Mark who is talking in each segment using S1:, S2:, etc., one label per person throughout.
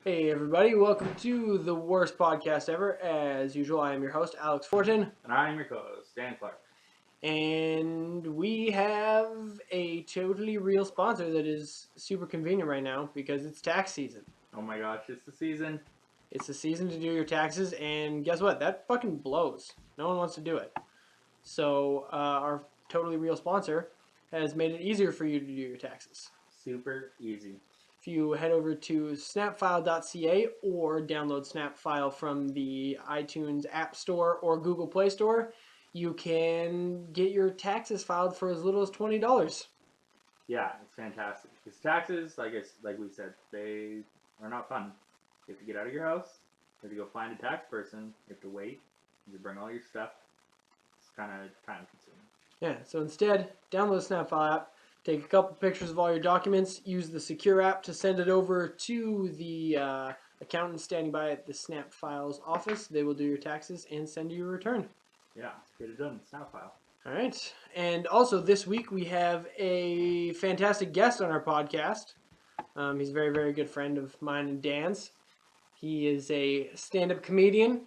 S1: Hey everybody, welcome to the worst podcast ever. As usual, I am your host, Alex Fortin.
S2: And I am your co-host, Dan Clark.
S1: And we have a totally real sponsor that is super convenient right now because it's tax season.
S2: Oh my gosh, it's the season.
S1: It's the season to do your taxes, and guess what? That fucking blows. No one wants to do it. So our totally real sponsor has made it easier for you to do your taxes.
S2: Super easy.
S1: If you head over to snapfile.ca or download Snapfile from the iTunes App Store or Google Play Store, you can get your taxes filed for as little as $20.
S2: Yeah, it's fantastic. Because taxes, like we said, they are not fun. You have to get out of your house. You have to go find a tax person. You have to wait. You have to bring all your stuff. It's kind of time consuming.
S1: Yeah, so instead, download the Snapfile app, take a couple pictures of all your documents, use the secure app to send it over to the accountant standing by at the Snapfile's office. They will do your taxes and send you a return.
S2: Yeah, get it done. Snapfile.
S1: All right. And also this week we have a fantastic guest on our podcast. He's a very, very good friend of mine and Dan's. He is a stand-up comedian.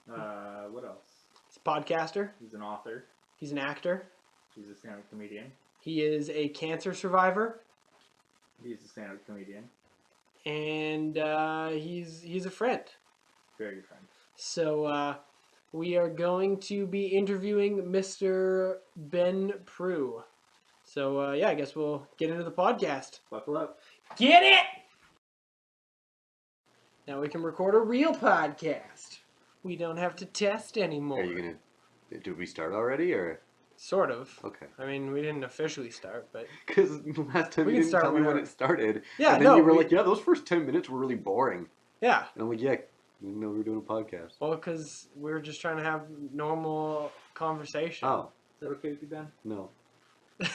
S2: What else?
S1: He's a podcaster.
S2: He's an author.
S1: He's an actor.
S2: He's a stand-up comedian.
S1: He is a cancer survivor.
S2: He's a stand-up comedian.
S1: And he's a friend.
S2: Very good friend.
S1: So we are going to be interviewing Mr. Ben Proulx. So yeah, I guess we'll get into the podcast.
S2: Buckle up.
S1: Get it! Now we can record a real podcast. We don't have to test anymore.
S3: Are you gonna? Did we start already, or?
S1: Sort of.
S3: Okay.
S1: I mean, we didn't officially start, but
S3: Because last time
S1: We
S3: you
S1: can
S3: didn't
S1: start
S3: tell me when
S1: whenever.
S3: it started.
S1: Yeah,
S3: and then
S1: no,
S3: you were
S1: we-
S3: like, yeah, those first 10 minutes were really boring.
S1: yeah.
S3: And I'm like, yeah, I didn't know we were doing a podcast.
S1: Well, because we were just trying to have normal conversation.
S3: Oh,
S2: Is that okay with you, Ben?
S3: no.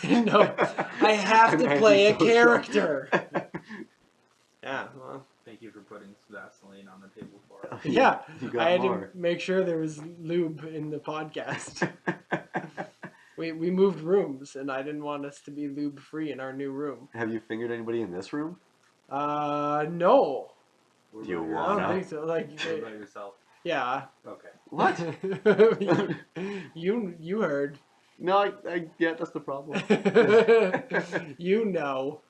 S1: No, I have to
S3: I'm
S1: play a
S3: antisocial.
S1: character. Yeah, well,
S2: Thank you for putting Vaseline on the table for us.
S1: yeah.
S3: You got
S1: I had
S3: more.
S1: to make sure there was lube in the podcast. We moved rooms, and I didn't want us to be lube free in our new room.
S3: Have you fingered anybody in this room?
S1: No.
S2: What
S3: Do you
S2: about
S1: I
S3: want
S1: don't
S3: to?
S1: think so. Like,
S2: What about yourself?
S1: yeah.
S2: Okay.
S3: What?
S1: you heard.
S3: No, yeah, that's the problem.
S1: You know.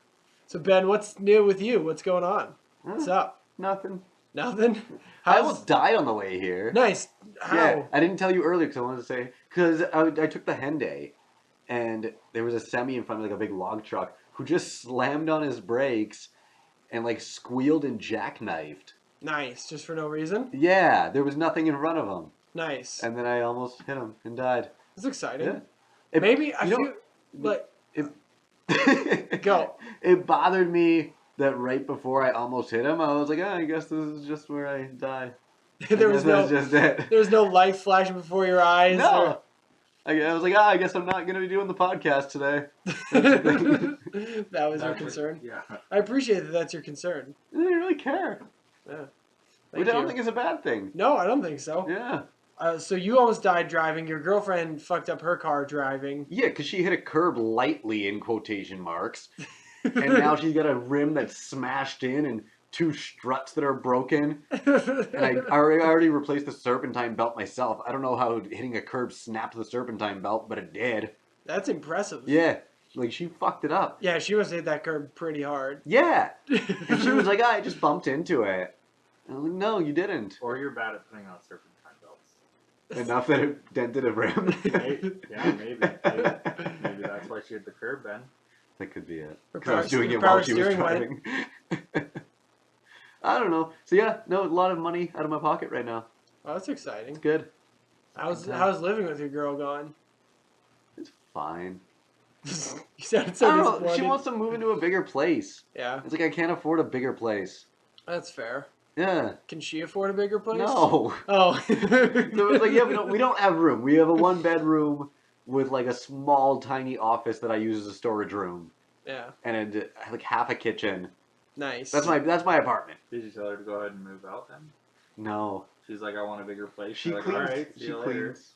S1: So Ben, what's new with you? What's going on? What's up?
S3: Nothing.
S1: Nothing.
S3: I almost died on the way here.
S1: Nice. How?
S3: Yeah, I didn't tell you earlier because I wanted to say, because I took the hen day, and there was a semi in front of like a big log truck who just slammed on his brakes and like squealed and jackknifed.
S1: Nice. Just for no reason.
S3: Yeah, there was nothing in front of him.
S1: Nice.
S3: And then I almost hit him and died.
S1: That's exciting.
S3: Yeah. It,
S1: Maybe I
S3: you
S1: feel like
S3: it,
S1: Go.
S3: It bothered me that right before I almost hit him, I was like, I guess this is just where I die.
S1: there
S3: I
S1: was
S3: guess
S1: no
S3: that's just it.
S1: there was no light flashing before your eyes.
S3: No. I was like, I guess I'm not going to be doing the podcast today.
S1: That was your
S2: That's
S1: concern.
S2: Yeah.
S1: I appreciate that. That's your concern.
S3: I didn't really care.
S1: Yeah.
S3: Which I don't think is a bad thing.
S1: No, I don't think so.
S3: Yeah.
S1: So you almost died driving. Your girlfriend fucked up her car driving.
S3: Yeah, because she hit a curb lightly, in quotation marks. And now she's got a rim that's smashed in and two struts that are broken. And I already replaced the serpentine belt myself. I don't know how hitting a curb snapped the serpentine belt, but it did.
S1: That's impressive.
S3: Yeah. Like, she fucked it up.
S1: Yeah, she must have hit that curb pretty hard.
S3: Yeah. And she was like, I just bumped into it. And I'm like, no, you didn't.
S2: Or you're bad at putting on serpentine belts.
S3: Enough that it dented a rim.
S2: Yeah, maybe. Maybe that's why she hit the curb, Ben.
S3: That could be it.
S1: Her
S3: Because I was doing
S1: her
S3: it
S1: power
S3: while she was
S1: steering
S3: driving. I don't know. So yeah, no, a lot of money out of my pocket right now.
S1: Oh, that's exciting.
S3: It's good.
S1: How's living with your girl going?
S3: It's fine.
S1: You sounded so
S3: I don't know.
S1: disappointed.
S3: She wants to move into a bigger place.
S1: Yeah,
S3: It's like I can't afford a bigger place.
S1: that's fair.
S3: Yeah.
S1: Can she afford a bigger place?
S3: No.
S1: Oh.
S3: So it's like, yeah, we don't have room. We have a 1-bedroom with like a small, tiny office that I use as a storage room,
S1: Yeah.
S3: and like half a kitchen.
S1: Nice.
S3: That's my apartment.
S2: Did you tell her to go ahead and move out then?
S3: No.
S2: She's like, I want a bigger place.
S3: She
S2: You're like,
S3: cleans.
S2: all right, see
S3: She
S2: you later.
S3: cleans.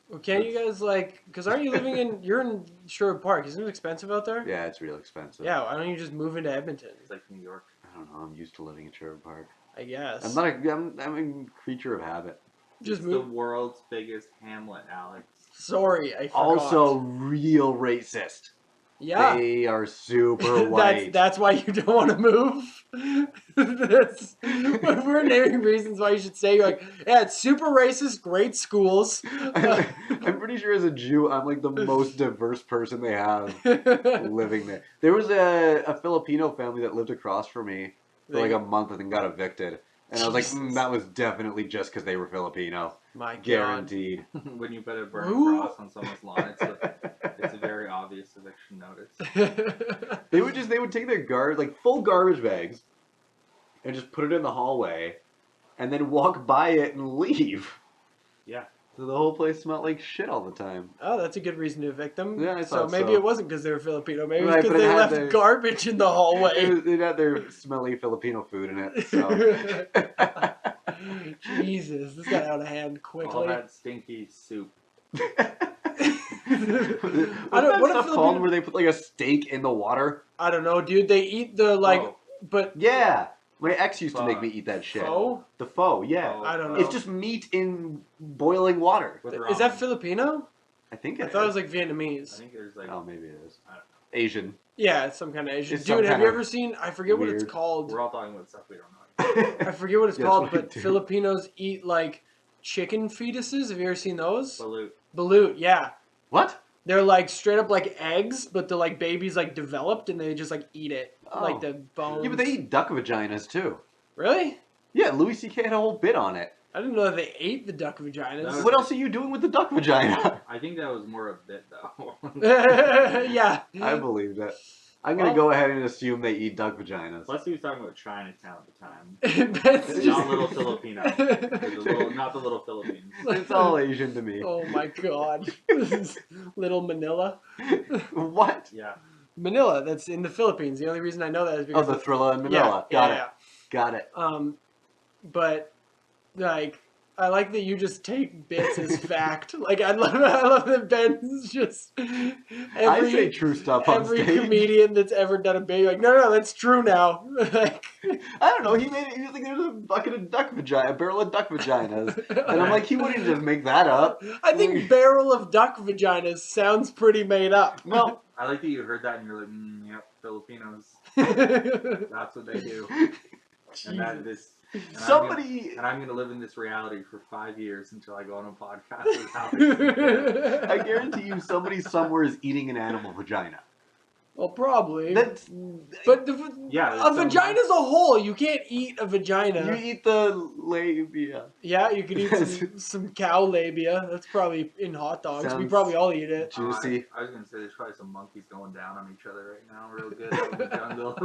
S1: Well, can you guys like? Because aren't you living in? You're in Sherwood Park. Isn't it expensive out there?
S3: Yeah, it's real expensive.
S1: Yeah. Why don't you just move into Edmonton?
S2: It's like New York.
S3: I don't know. I'm used to living in Sherwood Park.
S1: I guess.
S3: I'm a creature of habit.
S1: Just
S2: It's the
S1: move.
S2: world's biggest hamlet, Alex.
S1: Sorry, I forgot.
S3: Also, real racist.
S1: yeah.
S3: They are super white.
S1: that's why you don't want to move. When we're naming reasons why you should stay, you're like, yeah, it's super racist, great schools.
S3: I'm pretty sure as a Jew, I'm like the most diverse person they have living there. There was a Filipino family that lived across from me for like a month and then got evicted. And I was like,
S1: Jesus.
S3: that was definitely just because they were Filipino.
S1: My God.
S3: Guaranteed.
S2: When you put a burning
S1: Who?
S2: cross on someone's lawn, it's a very obvious eviction notice.
S3: They would take their full garbage bags and just put it in the hallway and then walk by it and leave.
S2: Yeah.
S3: So the whole place smelled like shit all the time.
S1: Oh, that's a good reason to evict them.
S3: Yeah, I
S1: so
S3: thought
S1: maybe
S3: so.
S1: it wasn't because they were Filipino. Maybe it was
S3: Right,
S1: because
S3: but it
S1: they
S3: had
S1: left
S3: their-
S1: garbage in the hallway.
S3: It had their smelly Filipino food in it. So.
S1: Jesus, this got out of hand
S2: All
S1: quickly.
S2: that stinky soup.
S3: What's that
S1: what if
S3: stuff called
S1: Filipino-
S3: where they put like a steak in the water?
S1: I don't know, dude. They eat the like,
S2: Oh,
S1: but
S3: Yeah. My ex used to make
S2: Pho.
S3: me eat that shit.
S1: pho.
S3: The pho, yeah.
S2: Oh,
S1: I don't know.
S3: It's just meat in boiling water.
S2: with
S1: Is that
S2: ramen.
S1: Filipino?
S3: I think
S1: I
S3: it
S1: thought it
S3: is.
S1: was like Vietnamese.
S2: I think there's like
S3: Oh, maybe it is.
S2: I don't
S3: Asian.
S1: Yeah, it's some kind of Asian.
S3: It's some
S1: Dude, have
S3: kind
S1: you
S3: of
S1: ever seen? I forget what it's
S3: weird-
S1: called.
S2: we're all talking about stuff we don't know.
S1: I forget what it's
S3: Yeah, that's
S1: called,
S3: what we
S1: but
S3: do.
S1: Filipinos eat like chicken fetuses. Have you ever seen those?
S2: Balut.
S1: Balut, yeah.
S3: What?
S1: They're like straight up like eggs, but the like baby's like developed and they just like eat it.
S3: Oh.
S1: Like the bones.
S3: Yeah, but they eat duck vaginas too.
S1: Really?
S3: Yeah, Louis C.K. had a whole bit on it.
S1: I didn't know that they ate the duck vaginas.
S2: No.
S3: What else are you doing with the duck vagina?
S2: I think that was more a bit though.
S1: Yeah.
S3: I believe that. I'm going
S1: Well-
S3: to go ahead and assume they eat duck vaginas.
S2: Plus, he was talking about Chinatown at the time.
S1: That's
S2: Not
S1: just-
S2: little Filipino. Not the little Philippines.
S3: It's all Asian to me.
S1: Oh my god. This is Little Manila.
S3: What?
S2: Yeah.
S1: Manila, that's in the Philippines. The only reason I know that is
S3: Oh,
S1: because
S3: the Thrilla in Manila.
S1: Yeah,
S3: Got
S1: yeah,
S3: it. Got it.
S1: yeah. But like I like that you just take bits as fact. Like I love that Ben's just
S3: I say true stuff on
S1: every
S3: stage.
S1: comedian that's ever done a bit, you're like, no, that's true now. Like,
S3: I don't know. He made it. He was like, "There's a bucket of duck vagina, a barrel of duck vaginas," and I'm like, he wouldn't just make that up.
S1: I think barrel of duck vaginas sounds pretty made up.
S3: Well,
S2: I like that you heard that and you're like, yep, Filipinos. That's what they do. And that
S1: Jesus.
S3: somebody.
S2: And I'm gonna live in this reality for 5 years until I go on a podcast with Alex.
S3: I guarantee you, somebody somewhere is eating an animal vagina.
S1: Well, probably.
S3: That's.
S1: But
S2: Yeah,
S1: a vagina's a whole. You can't eat a
S3: You
S1: vagina.
S3: eat the labia.
S1: Yeah, you can eat some cow labia. That's probably in hot dogs. We
S3: Sounds
S1: probably all eat it.
S3: Juicy.
S2: I was gonna say there's probably some monkeys going down on each other right now, real good out in the jungle.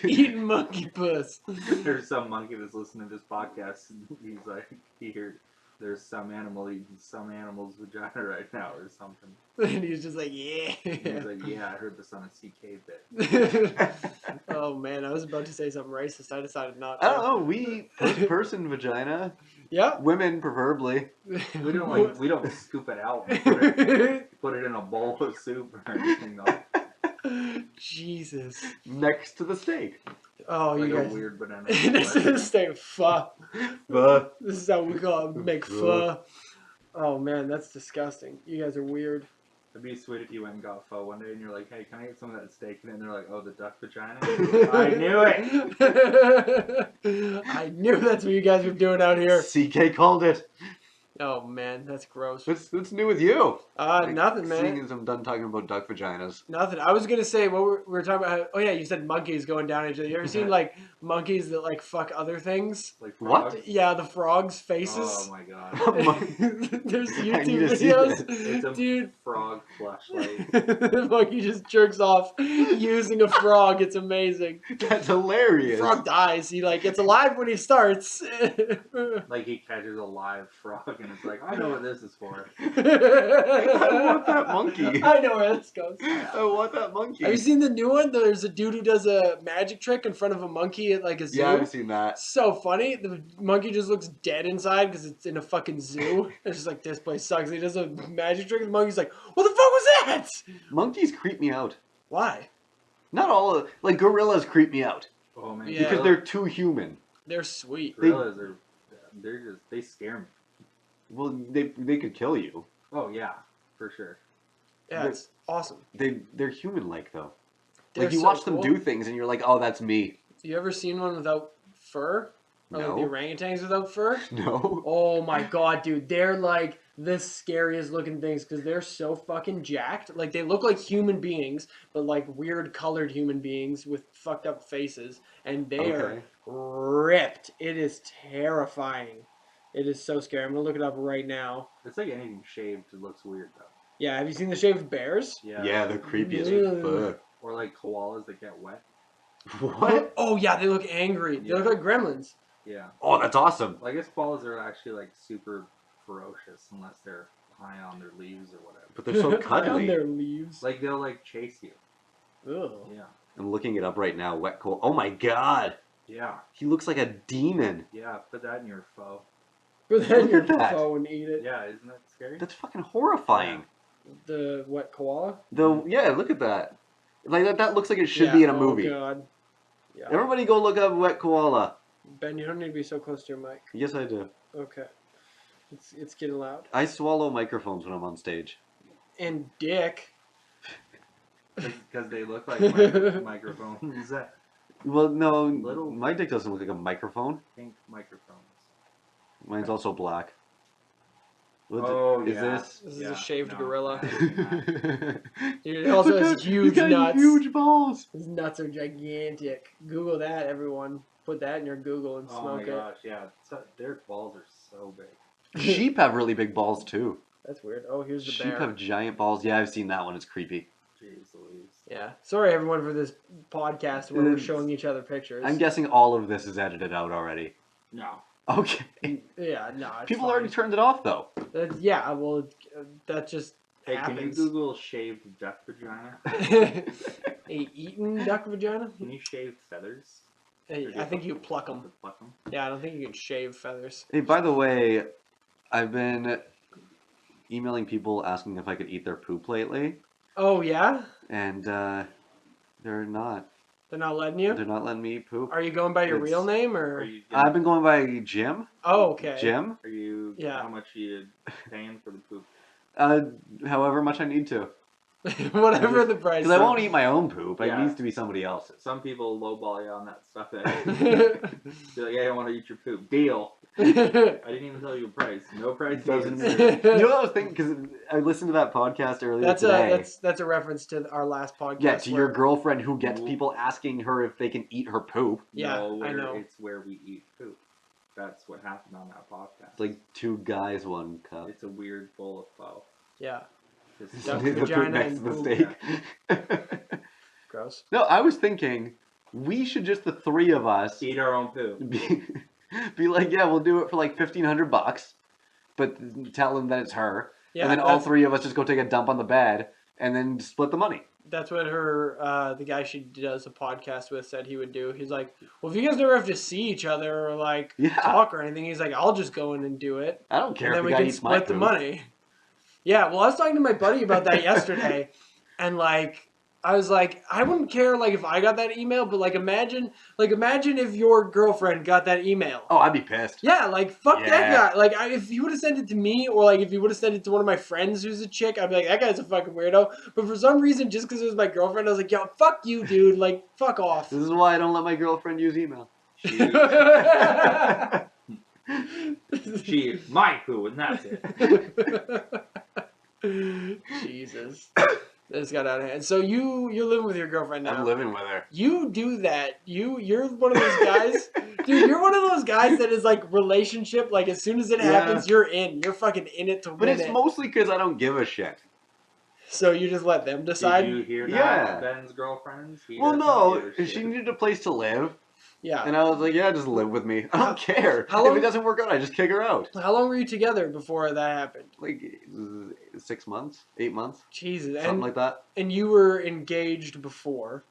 S1: Eating monkey puss.
S2: There's some monkey that's listening to this podcast, and he's like, he heard there's some animal eating some animal's vagina right now, or something.
S1: And he's just like, yeah.
S2: He's like, yeah, I heard this on a CK bit.
S1: Oh man, I was about to say something racist. I decided not
S3: I
S1: to.
S3: don't know. We eat first-person vagina.
S1: Yeah.
S3: Women, preferably.
S2: We don't scoop it out and put it in a bowl of soup or anything though.
S1: Jesus.
S3: Next to the steak.
S1: Oh,
S2: Like
S1: you
S2: a
S1: guys.
S2: weird banana.
S1: This is stay pho.
S3: But
S1: This is how we call it. Make pho. Oh man, that's disgusting. You guys are weird.
S2: It'd be sweet if you went and got pho one day and you're like, hey, can I get some of that steak? And then they're like, oh, the duck vagina? I knew it!
S1: I knew that's what you guys were doing out here.
S3: CK called it.
S1: Oh man, that's gross.
S3: What's new with you?
S1: Nothing, man.
S3: Seeing as I'm done talking about duck vaginas.
S1: Nothing. I was gonna say what we were talking about. Oh yeah, you said monkeys going down each other. You ever seen like monkeys that like fuck other things?
S2: Like
S3: What?
S2: frogs?
S1: Yeah, the frogs' faces.
S2: Oh my god.
S1: There's
S3: I need
S1: YouTube
S3: to see
S1: videos,
S2: It's a
S1: dude.
S2: frog flashlight.
S1: The monkey just jerks off using a frog. It's amazing.
S3: That's hilarious.
S1: Frog dies. He like gets alive when he starts.
S2: Like he catches a live frog and it's like, I know what this is for.
S3: I want that monkey.
S1: I know where this goes.
S3: I want that monkey.
S1: Have you seen the new one? There's a dude who does a magic trick in front of a monkey at like a zoo.
S3: Yeah, I've seen that.
S1: So funny. The monkey just looks dead inside because it's in a fucking zoo. It's just like, this place sucks. And he does a magic trick and the monkey's like, what the fuck was that?
S3: Monkeys creep me out.
S1: Why?
S3: Not all like gorillas creep me out
S2: Oh man,
S1: Yeah.
S3: because they're too human.
S1: They're sweet.
S2: gorillas are. They scare me.
S3: Well, they could kill you.
S2: Oh yeah, for sure.
S1: Yeah, it's awesome.
S3: They're human like though.
S1: They're
S3: Like you
S1: so
S3: watch them
S1: cool.
S3: do things and you're like, oh, that's me.
S1: You ever seen one without fur? Or like the
S3: No.
S1: orangutans without fur?
S3: No.
S1: Oh my god, dude. They're like the scariest looking things because they're so fucking jacked. Like they look like human beings, but like weird colored human beings with fucked up faces. And they are
S3: Okay.
S1: ripped. It is terrifying. It is so scary. I'm gonna look it up right now.
S2: It's like anything shaved looks weird though.
S1: Yeah, have you seen the shaved bears?
S3: Yeah, they're creepy as
S1: Ugh.
S3: fuck.
S2: Or like koalas that get wet.
S3: What?
S1: Oh yeah, they look angry. They look
S2: Yeah.
S1: like gremlins.
S2: Yeah.
S3: Oh, that's awesome.
S2: Well, I guess koalas are actually like super ferocious unless they're high on their leaves or whatever.
S3: But they're so
S1: On
S3: cuddly.
S1: their leaves.
S2: Like they'll like chase you.
S1: Ugh.
S2: Yeah.
S3: I'm looking it up right now. Wet coal. Oh my god.
S2: Yeah.
S3: He looks like a demon.
S2: Yeah. Put that in your foe.
S1: But then
S3: Look
S1: your
S3: at that.
S1: phone and eat it.
S2: Yeah. Isn't that scary?
S3: That's fucking horrifying.
S1: The wet koala?
S3: Yeah, look at that. Like that looks like it should be in a movie.
S1: Oh god. Yeah.
S3: Everybody go look up wet koala.
S1: Ben, you don't need to be so close to your mic.
S3: Yes, I do.
S1: Okay. It's getting loud.
S3: I swallow microphones when I'm on stage.
S1: And dick.
S2: Because they look like microphones.
S3: Well, no,
S2: Little-
S3: my dick doesn't look like a microphone.
S2: Pink microphones.
S3: Mine's also black. What's
S2: Oh,
S3: is
S2: yeah.
S3: this?
S1: This is
S2: Yeah,
S1: a shaved
S2: no.
S1: gorilla.
S3: Dude,
S1: Dude, it also has huge nuts.
S3: Huge balls.
S1: His nuts are gigantic. Google that, everyone. Put that in your Google and
S2: Oh my
S1: smoke it.
S2: gosh, yeah. Their balls are so big.
S3: Sheep have really big balls too.
S1: That's weird. Oh, here's the
S3: Sheep
S1: bear.
S3: have giant balls. Yeah, I've seen that one. It's creepy.
S2: Jeez Louise.
S1: Yeah. Sorry, everyone, for this podcast where we're showing each other pictures.
S3: I'm guessing all of this is edited out already.
S2: No.
S3: Okay.
S1: Yeah, no. It's
S3: People
S1: fine.
S3: already turned it off though.
S1: Yeah, well, that just
S2: Hey, can you
S1: happens.
S2: Google shaved duck vagina?
S1: A eaten duck vagina?
S2: Can you shave feathers?
S1: Hey,
S2: Or do
S1: I think you pluck them.
S2: Pluck them?
S1: Yeah, I don't think you can shave feathers.
S3: Hey, by the way, I've been emailing people asking if I could eat their poop lately,
S1: Oh, yeah?
S3: and they're not.
S1: They're not letting you?
S3: They're not letting me eat poop.
S1: Are you going by your
S3: It's-
S1: real name,
S2: Are
S1: or?
S2: you?
S3: I've been going by Jim.
S1: Oh, okay.
S3: Jim.
S2: Are you?
S1: Yeah.
S2: How much are you paying for the poop?
S3: However much I need to.
S1: Whatever the price
S3: Because I
S1: is.
S3: won't eat my own poop. It
S2: Yeah.
S3: needs to be somebody else's.
S2: Some people lowball you on that stuff. Be like, hey, I want to eat your poop. Deal. I didn't even tell you a price. No price.
S3: Doesn't
S2: needed.
S3: You know what I was thinking? Because I listened to that podcast earlier
S1: that's
S3: today.
S1: a reference to our last podcast.
S3: Yeah, to
S1: where-
S3: your girlfriend who gets people asking her if they can eat her poop.
S1: Yeah,
S2: No,
S1: I know.
S2: It's where we eat poop. That's what happened on that podcast.
S3: It's like two guys, one cup.
S2: It's a weird bowl of pho.
S1: Yeah,
S2: Just
S1: Duck
S3: The poop
S1: vagina
S3: next
S1: and
S3: to the
S1: poop.
S3: steak.
S1: gross.
S3: No, I was thinking we should just the three of us
S2: eat our own poop.
S3: be like, yeah, we'll do it for like $1,500, but tell them that it's her,
S1: Yeah,
S3: and then all three of us just go take a dump on the bed and then split the money.
S1: That's what the guy she does a podcast with said he would do. He's like, well, if you guys never have to see each other or like
S3: Yeah.
S1: talk or anything, he's like, I'll just go in and do it,
S3: I don't care
S1: and
S3: if
S1: then
S3: the
S1: we
S3: guy
S1: can
S3: eats my
S1: split the
S3: poop.
S1: money. Yeah, well, I was talking to my buddy about that yesterday, and like, I was like, I wouldn't care like if I got that email, but like imagine if your girlfriend got that email.
S3: Oh, I'd be pissed.
S1: Yeah, like fuck that
S3: Yeah.
S1: guy. Like if you would have sent it to me, or like if you would have sent it to one of my friends who's a chick, I'd be like, that guy's a fucking weirdo. But for some reason, just because it was my girlfriend, I was like, yo, fuck you, dude. Like fuck off.
S3: This is why I don't let my girlfriend use email.
S2: She eats my poo, and that's it.
S1: Jesus, this got out of hand. So you're living with your girlfriend now.
S3: I'm living with her.
S1: You do that. You're one of those guys, dude. You're one of those guys that is like relationship. Like as soon as it
S3: Yeah.
S1: happens, you're in. You're fucking in it to
S3: But
S1: win
S3: it's
S1: it.
S3: mostly because I don't give a shit.
S1: So you just let them decide.
S2: Did you hear that?
S3: Yeah.
S2: Ben's girlfriend? He
S3: Well,
S2: doesn't
S3: no,
S2: give a
S3: she
S2: shit.
S3: needed a place to live,
S1: Yeah.
S3: and I was like, yeah, just live with me. I don't care.
S1: how
S3: If
S1: long-
S3: it doesn't work out, I just kick her out.
S1: How long were you together before that happened?
S3: Like 6 months, 8 months,
S1: Jesus,
S3: something
S1: and
S3: like that.
S1: and you were engaged before.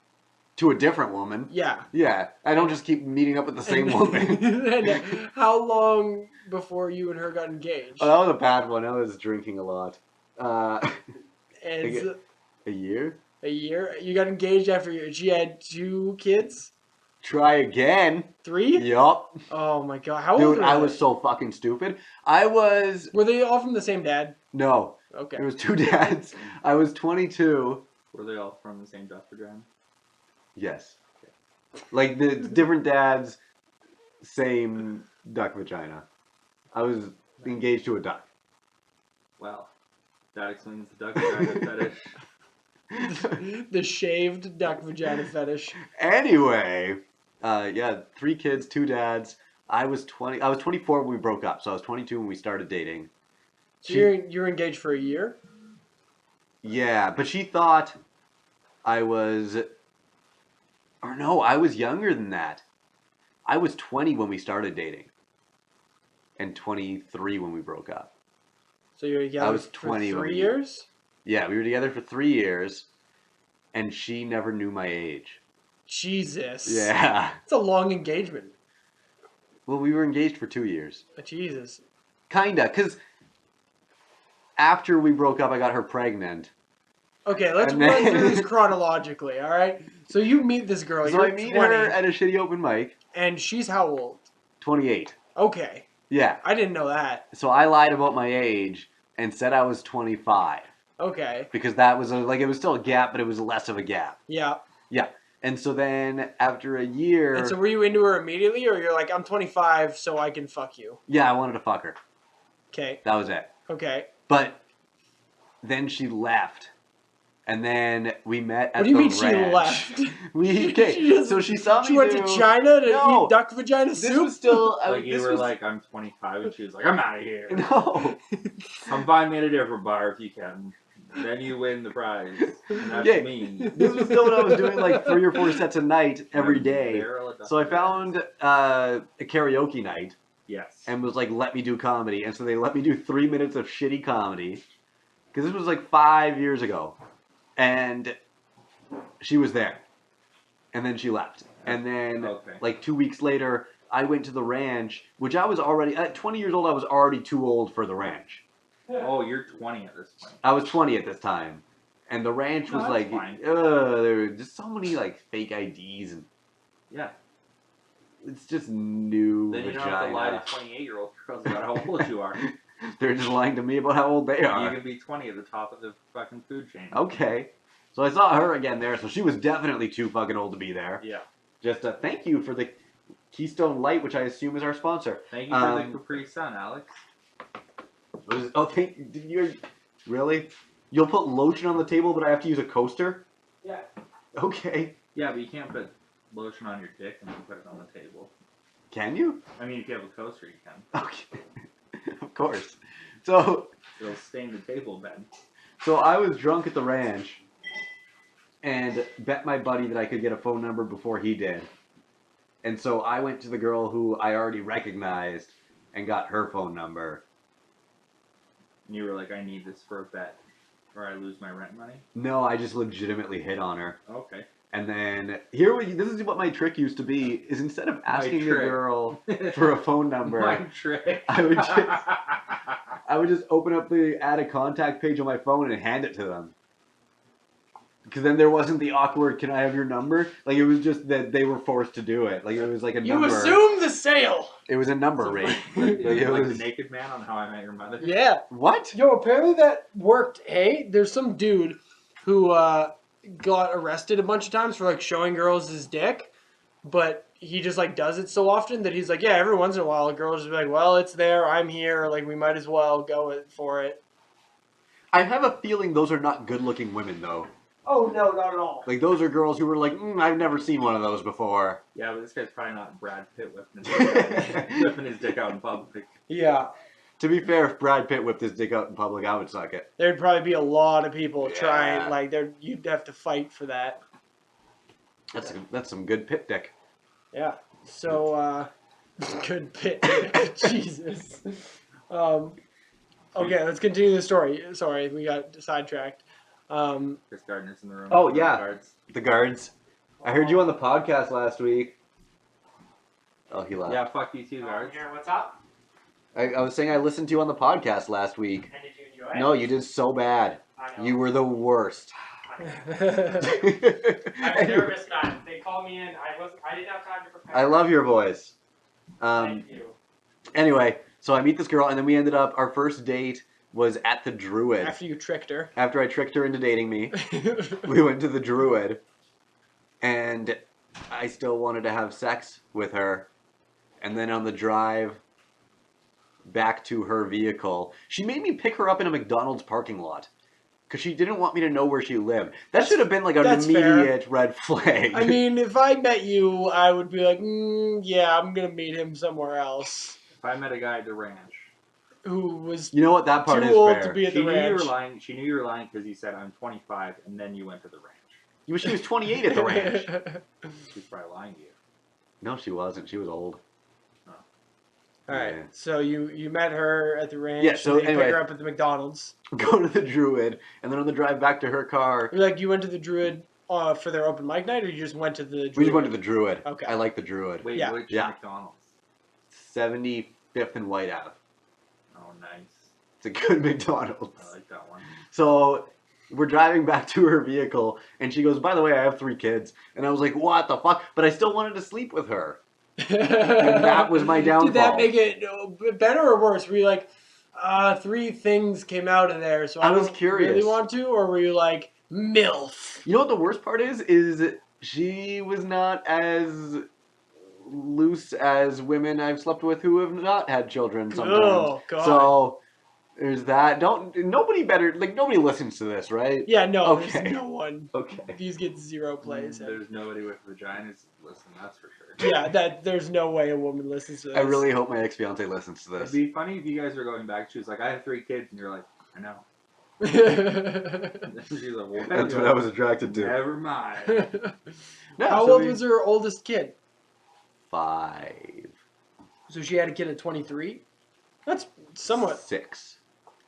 S3: To a different woman.
S1: Yeah.
S3: Yeah, I don't just keep meeting up with the same
S1: And-
S3: woman.
S1: and how long before you and her got engaged?
S3: Oh, that was a bad one. I was drinking a lot.
S1: And
S3: a year?
S1: A year? You got engaged after she had 2 kids?
S3: Try again.
S1: 3?
S3: Yup.
S1: Oh my god. How old
S3: Dude,
S1: were
S3: I
S1: they?
S3: was so fucking stupid. I was...
S1: Were they all from the same dad?
S3: No.
S1: Okay.
S3: There was 2 dads. I was 22.
S2: Were they all from the same duck vagina?
S3: Yes. Like, the different dads, same duck vagina. I was engaged to a duck.
S2: Well, that explains the duck vagina fetish.
S1: The shaved duck vagina fetish.
S3: Anyway, yeah, 3 kids, 2 dads. I was 24 when we broke up, so I was 22 when we started dating.
S1: So you're engaged for a year?
S3: Yeah, but she thought I was... Or no, I was younger than that. I was 20 when we started dating. And 23 when we broke up.
S1: So you're together
S3: I was
S1: for
S3: 20 when
S1: 3
S3: we-
S1: years?
S3: Yeah, we were together for 3 years. And she never knew my age.
S1: Jesus.
S3: Yeah.
S1: It's a long engagement.
S3: Well, we were engaged for 2 years.
S1: Jesus.
S3: Kinda, because after we broke up, I got her pregnant.
S1: Okay, let's
S3: And
S1: run
S3: then-
S1: through this chronologically, alright? So you meet this girl,
S3: So
S1: you're
S3: I meet
S1: 20,
S3: her at a shitty open mic,
S1: and she's how old?
S3: 28.
S1: Okay.
S3: Yeah.
S1: I didn't know that.
S3: So I lied about my age and said I was 25.
S1: Okay.
S3: Because that was, it was still a gap, but it was less of a gap.
S1: Yeah.
S3: And so then, after a year...
S1: And so were you into her immediately, or you're like, I'm 25, so I can fuck you?
S3: Yeah, I wanted to fuck her.
S1: Okay.
S3: That was it.
S1: Okay.
S3: But then she left. And then we met at
S1: What do you
S3: the
S1: mean she
S3: ranch.
S1: left?
S3: So she saw me
S1: She went
S3: do-
S1: to China to
S3: No.
S1: eat duck vagina
S3: This
S1: soup?
S3: was still...
S2: Like you were like, I'm 25, and she was like, I'm out of here.
S3: No.
S2: Come find me at a different bar if you can. Then you win the prize. And that's
S3: Yeah.
S2: me.
S3: This was still when I was doing like 3 or 4 sets a night every day.
S2: Barrel of duck
S3: So I
S2: vaginas.
S3: found a karaoke night
S2: Yes.
S3: and was like, let me do comedy. And so they let me do 3 minutes of shitty comedy. Because this was like 5 years ago. And she was there. And then she left. And then
S2: Okay.
S3: like 2 weeks later, I went to the ranch, which I was already, at 20 years old, I was already too old for the ranch.
S2: Oh, you're 20 at this point.
S3: I was 20 at this time. And the ranch
S2: No,
S3: was
S2: that's
S3: like,
S2: fine.
S3: there were just so many like fake IDs and
S2: Yeah.
S3: it's just new
S2: Then you don't have to lie to
S3: vagina.
S2: 28-year-olds girls about how old you are.
S3: They're just lying to me about how old they
S2: You
S3: are.
S2: can be 20 at the top of the fucking food chain.
S3: Okay. So I saw her again there, so she was definitely too fucking old to be there.
S2: Yeah.
S3: Just thank you for the Keystone Light, which I assume is our sponsor.
S2: Thank you for the Capri Sun, Alex.
S3: Did you really? You'll put lotion on the table, but I have to use a coaster?
S1: Yeah.
S3: Okay.
S2: Yeah, but you can't put lotion on your dick and then put it on the table.
S3: Can you?
S2: I mean, if you have a coaster, you can.
S3: Okay. Of course. So
S2: It'll stain the table, Ben.
S3: So I was drunk at the ranch and bet my buddy that I could get a phone number before he did. And so I went to the girl who I already recognized and got her phone number.
S2: And you were like, I need this for a bet, or I lose my rent money.
S3: No, I just legitimately hit on her.
S2: Okay.
S3: And then this is what my trick used to be, is instead of asking a
S2: trick.
S3: girl for a phone number,
S2: My trick.
S3: I would just open up the add a contact page on my phone and hand it to them. Because then there wasn't the awkward, can I have your number? Like, it was just that they were forced to do it. Like, it was like a
S1: You
S3: number.
S1: assume the sale!
S3: It was a number rate.
S2: like
S3: Like, it was...
S2: the Naked Man on How I Met Your Mother.
S1: Yeah.
S3: What?
S1: Yo, apparently that worked. Hey, there's some dude who got arrested a bunch of times for like showing girls his dick, but he just like does it so often that he's like, yeah, every once in a while a girl will just be like, well, it's there, I'm here, like we might as well go for it.
S3: I have a feeling those are not good-looking women, though.
S1: Oh no, not at all.
S3: Like, those are girls who were like, I've never seen one of those before.
S2: Yeah, but this guy's probably not Brad Pitt whipping his dick out in public.
S1: Yeah,
S3: To be fair, if Brad Pitt whipped his dick out in public, I would suck it.
S1: there'd probably be a lot of people
S3: Yeah.
S1: trying. Like, you'd have to fight for that.
S3: That's some good Pitt dick.
S1: Yeah. So, good bit. Jesus. Okay, let's continue the story. Sorry, we got sidetracked.
S2: Chris Gardner's in the room.
S3: Oh, yeah.
S2: Guards.
S3: The guards. I heard you on the podcast last week. Oh, he left.
S2: Yeah, fuck you too, guards.
S1: Here, what's up?
S3: I was saying I listened to you on the podcast last week.
S1: And did you enjoy it?
S3: No, you did so bad.
S1: I know.
S3: You were the worst.
S1: I I'm nervous, man. They called me in. I didn't have time to prepare.
S3: I love your voice.
S1: Thank you.
S3: Anyway, so I meet this girl, and then we ended up, our first date was at the Druid.
S1: After you tricked her.
S3: After I tricked her into dating me, we went to the Druid, and I still wanted to have sex with her. And then on the drive back to her vehicle, she made me pick her up in a McDonald's parking lot. Because she didn't want me to know where she lived. That should have been like an immediate red flag.
S1: I mean, if I met you, I would be like, yeah, I'm going to meet him somewhere else.
S2: If I met a guy at the ranch.
S1: Who was
S3: You know what? That part
S1: too
S3: is
S1: old
S3: fair.
S1: to be at
S2: She
S1: the
S2: knew you
S1: ranch.
S2: were lying. She knew you were lying because you said I'm 25, and then you went to the ranch.
S3: She was 28 at the ranch.
S2: She's probably lying to you.
S3: No, she wasn't. She was old.
S1: All right,
S3: Yeah.
S1: so you met her at the ranch.
S3: Yeah, so
S1: and then you
S3: anyway.
S1: pick her up at the McDonald's.
S3: Go to the Druid, and then on the drive back to her car,
S1: You're like, you went to the Druid for their open mic night, or you just went to the Druid?
S3: we just went to the Druid.
S1: Okay.
S3: I like the Druid.
S2: Wait,
S1: Yeah.
S2: which
S3: Yeah.
S2: McDonald's?
S3: 75th and White Ave.
S2: Oh, nice.
S3: It's a good McDonald's.
S2: I like that one.
S3: So we're driving back to her vehicle, and she goes, by the way, I have 3 kids. And I was like, what the fuck? But I still wanted to sleep with her. And that was my downfall.
S1: Did that make it better or worse? Were you like, 3 things came out of there, so I
S3: was
S1: don't
S3: curious.
S1: really want to? Or were you like, MILF?
S3: You know what the worst part is? Is she was not as loose as women I've slept with who have not had children sometimes.
S1: Oh, God.
S3: So there's that. Nobody listens to this, right?
S1: Yeah, no,
S3: Okay.
S1: there's no one.
S3: Okay.
S1: These get 0 plays.
S2: There's nobody with vaginas listening, that's for sure.
S1: Yeah, there's no way a woman listens to this.
S3: I really hope my ex-fiance listens to
S2: It'd
S3: this.
S2: be funny if you guys were going back. She was like, I have 3 kids, and you're like, I know.
S1: That's
S2: She's like, well,
S3: That's what I was attracted to.
S2: Never mind.
S3: No,
S1: How
S3: so
S1: old
S3: we-
S1: was her oldest kid?
S3: 5.
S1: So she had a kid at 23? That's somewhat...
S3: 6.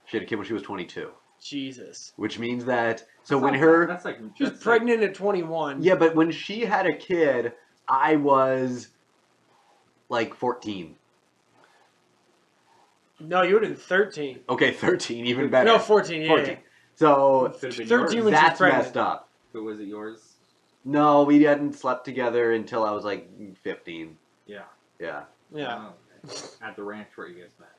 S3: She had a kid when she was 22.
S1: Jesus.
S3: Which means that... So
S2: That's
S3: when
S2: not-
S3: her...
S2: That's like...
S1: She was
S2: that's
S1: pregnant at 21.
S3: Yeah, but when she had a kid, I was... like 14.
S1: No, you would have been 13.
S3: Okay, 13, even better.
S1: No, 14, yeah.
S3: 14. So
S2: Could've been
S1: 13
S2: yours.
S1: when she was
S3: that's
S1: pregnant.
S3: messed up.
S2: But was it yours?
S3: No, we hadn't slept together until I was like 15.
S2: Yeah.
S3: Yeah.
S1: Yeah.
S2: Oh, okay. At the ranch where you guys met.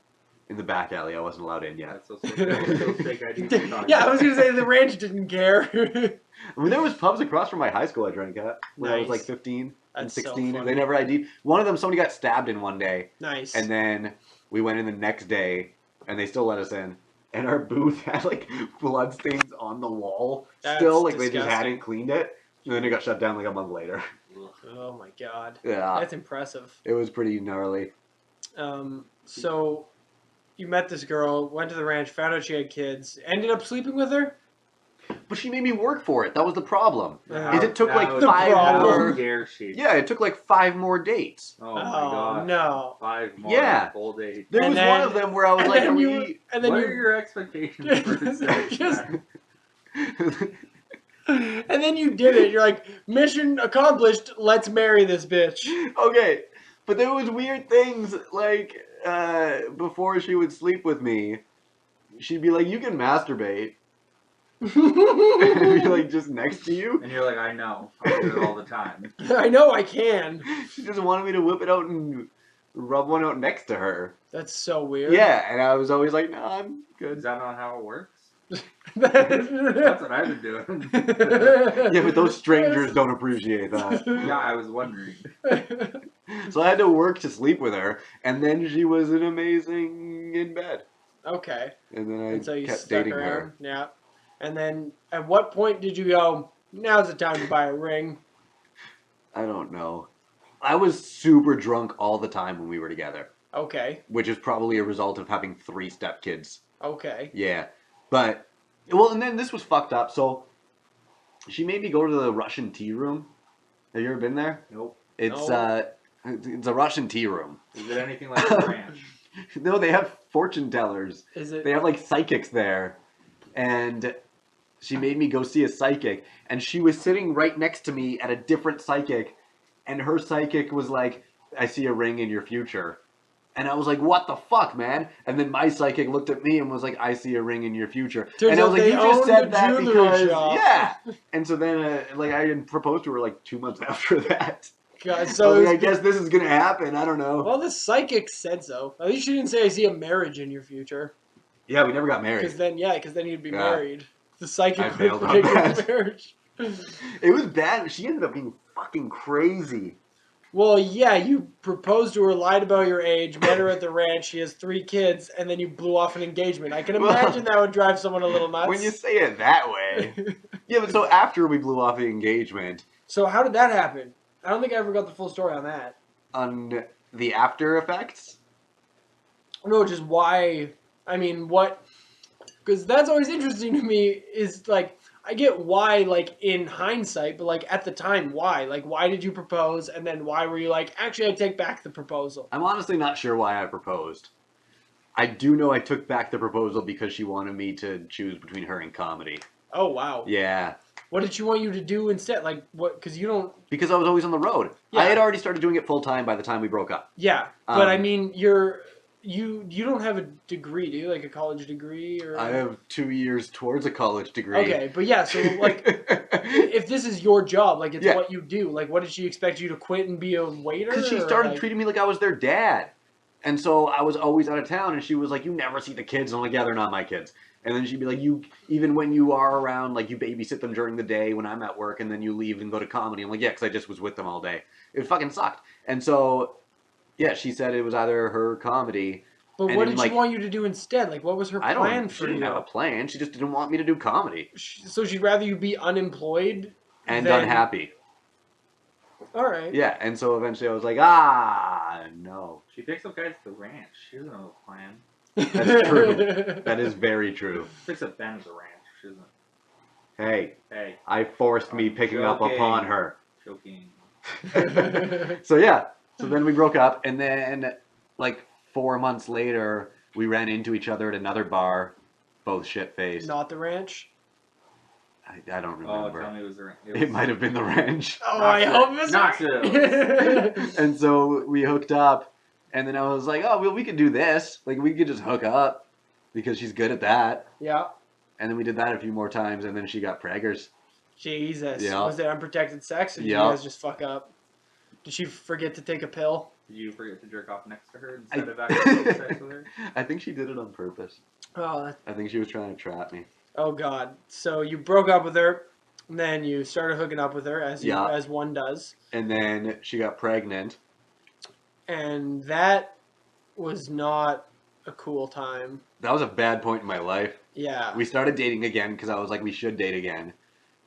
S3: In the back alley, I wasn't allowed in yet.
S2: That's those fake IDs you're talking
S1: Yeah, I was
S2: about.
S1: going to say the ranch didn't care.
S3: I mean, there was pubs across from my high school I drank at when I was
S1: Nice.
S3: like 15 and
S1: That's so
S3: 16.
S1: funny.
S3: They never ID'd. One of them, somebody got stabbed in one day.
S1: Nice.
S3: And then we went in the next day, and they still let us in. And our booth had like blood stains on the wall.
S1: That's
S3: Still, like they just
S1: disgusting.
S3: hadn't cleaned it. And then it got shut down like a month later.
S1: Oh my god.
S3: Yeah,
S1: That's impressive.
S3: it was pretty gnarly.
S1: So you met this girl, went to the ranch, found out she had kids, ended up sleeping with her?
S3: But she made me work for it. That was the problem.
S1: Yeah.
S3: Is it took like
S2: That
S1: The
S3: 5
S1: problem.
S3: more.
S2: Dare she?
S3: Yeah, it took like 5 more dates.
S2: Oh my god.
S1: no.
S2: 5 more
S3: Yeah.
S2: full days.
S3: There
S1: And
S3: was
S1: then-
S3: one of them where I was
S1: And
S3: like,
S1: then
S3: are
S1: you,
S3: we...
S1: and then
S2: What
S1: you,
S2: are your expectations for sex?
S1: Just-
S2: Matt?
S1: and then you did it. You're like, mission accomplished. Let's marry this bitch.
S3: Okay, but there was weird things like before she would sleep with me, she'd be like, "You can masturbate," and I'd be like, just next to you.
S2: And you're like, I know. I do it all the time.
S1: I know I can.
S3: She just wanted me to whip it out and rub one out next to her.
S1: That's so weird.
S3: Yeah, and I was always like, "No, I'm
S2: Is
S3: good."
S2: that not how it works?
S1: That's
S2: That's what I've been doing.
S3: Yeah, but those strangers don't appreciate that.
S2: Yeah, I was wondering.
S3: So I had to work to sleep with her, and then she was an amazing in bed.
S1: Okay.
S3: And then I
S1: And so you
S3: kept
S1: stuck
S3: dating
S1: around.
S3: her.
S1: Yeah. And then at what point did you go, now's the time to buy a ring?
S3: I don't know. I was super drunk all the time when we were together,
S1: Okay.
S3: which is probably a result of having 3 stepkids.
S1: Okay.
S3: Yeah. But, well, and then this was fucked up. So, she made me go to the Russian tea room. Have you ever been there?
S2: Nope.
S3: It's,
S1: No.
S3: it's a Russian tea room.
S2: Is it anything like the ranch?
S3: No, they have fortune tellers.
S1: Is it?
S3: They have, like, psychics there. And she made me go see a psychic. And she was sitting right next to me at a different psychic. And her psychic was like, I see a ring in your future. And I was like, what the fuck, man? And then my psychic looked at me and was like, I see a ring in your future.
S1: Turns
S3: and I
S1: out
S3: was like,
S1: they
S3: you just
S1: owned
S3: said
S1: the
S3: that
S1: jewelry
S3: because,
S1: shop.
S3: yeah. And so then, like, I had proposed to her like 2 months after that.
S1: God,
S3: So
S1: so
S3: I was
S1: it
S3: like, I
S1: was
S3: guess this is going to happen. I don't know.
S1: well, the psychic said so. At least she didn't say I see a marriage in your future.
S3: Yeah, we never got married.
S1: Because then you'd be
S3: Yeah.
S1: married. The psychic
S3: I
S1: would
S3: bailed on
S1: predict
S3: that.
S1: marriage.
S3: It was bad. She ended up being fucking crazy.
S1: Well, yeah, you proposed to her, lied about your age, met her at the ranch. She has 3 kids, and then you blew off an engagement. I can
S3: Well,
S1: imagine that would drive someone a little nuts.
S3: When you say it that way. Yeah, but so after we blew off the engagement,
S1: So how did that happen? I don't think I ever got the full story on that.
S3: on the after effects,
S1: No, just why. I mean, what? Because that's always interesting to me. Is like I get why, like in hindsight, but like at the time, why? Like, why did you propose, and then why were you like, actually, I take back the proposal?
S3: I'm honestly not sure why I proposed. I do know I took back the proposal because she wanted me to choose between her and comedy.
S1: Oh wow.
S3: Yeah,
S1: What did she want you to do instead? Like what? Because you don't.
S3: because I was always on the road.
S1: Yeah.
S3: I had already started doing it full time by the time we broke up.
S1: Yeah, but I
S3: Um,
S1: mean, you don't have a degree, do you? Like a college degree or?
S3: I have 2 years towards a college degree.
S1: Okay, but yeah, so like, if this is your job, like it's
S3: Yeah.
S1: what you do, like what did she expect you to quit and be a waiter?
S3: Because she
S1: or,
S3: started
S1: like-
S3: treating me like I was their dad. And so I was always out of town, and she was like, you never see the kids. And I'm like, yeah, they're not my kids. And then she'd be like, even when you are around, like, you babysit them during the day when I'm at work, and then you leave and go to comedy. I'm like, yeah, because I just was with them all day. It fucking sucked. And so, yeah, she said it was either her comedy.
S1: But
S3: and
S1: what
S3: then,
S1: did
S3: like,
S1: she want you to do instead? Like, what was her
S3: I
S1: plan
S3: don't. She
S1: for
S3: didn't
S1: you?
S3: have a plan. She just didn't want me to do comedy
S1: So she'd rather you be unemployed
S3: and
S1: than...
S3: unhappy.
S1: All right.
S3: Yeah, and so eventually I was like, no.
S2: She picks up guys at the ranch. She doesn't have a plan.
S3: That's true. That is very true.
S2: She picks up Ben at the ranch. She doesn't.
S3: Hey,
S2: Hey,
S3: I forced me
S2: I'm
S3: picking up
S2: joking.
S3: upon her.
S2: joking.
S3: So yeah, so then we broke up, and then like 4 months later, we ran into each other at another bar, both shit faced.
S1: Not the ranch.
S3: I don't
S2: Oh,
S3: remember.
S2: tell me it was the.
S3: It might have been the ranch.
S1: Oh, I hope it's
S2: Knoxville.
S3: And so we hooked up, and then I was like, oh, well, we could do this. Like, we could just hook up because she's good at that.
S1: Yeah.
S3: And then we did that a few more times, and then she got preggers.
S1: Jesus.
S3: Yeah.
S1: Was there unprotected sex, or did
S3: Yeah.
S1: you guys just fuck up? Did she forget to take a pill?
S2: Did you forget to jerk off next to her instead of
S3: I,
S2: actually having sex with her?
S3: I think she did it on purpose.
S1: Oh,
S3: I think she was trying to trap me.
S1: oh God. So you broke up with her, and then you started hooking up with her
S3: Yeah.
S1: as one does,
S3: And then she got pregnant.
S1: and that was not a cool time.
S3: That was a bad point in my life.
S1: Yeah.
S3: We started dating again because I was like, we should date again.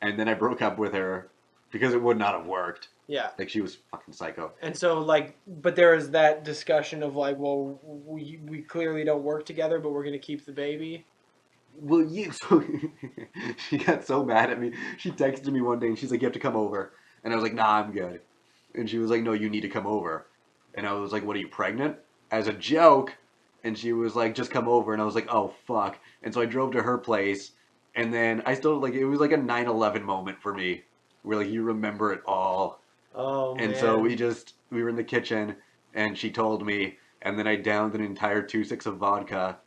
S3: And then I broke up with her because it would not have worked.
S1: Yeah.
S3: Like, she was fucking psycho.
S1: And so, like, but there was that discussion of, like, well, we clearly don't work together, but we're going to keep the baby.
S3: Well, yeah, so she got so mad at me. She texted me one day and she's like, you have to come over. And I was like, nah, I'm good. And she was like, no, you need to come over. And I was like, what, are you pregnant? As a joke. And she was like, just come over. And I was like, oh, fuck. And so I drove to her place. And then I still, like, it was like a 9/11 moment for me. Where, like, you remember it all.
S1: Oh,
S3: And
S1: man.
S3: so we were in the kitchen, and she told me, and then I downed an entire 2.6 of vodka,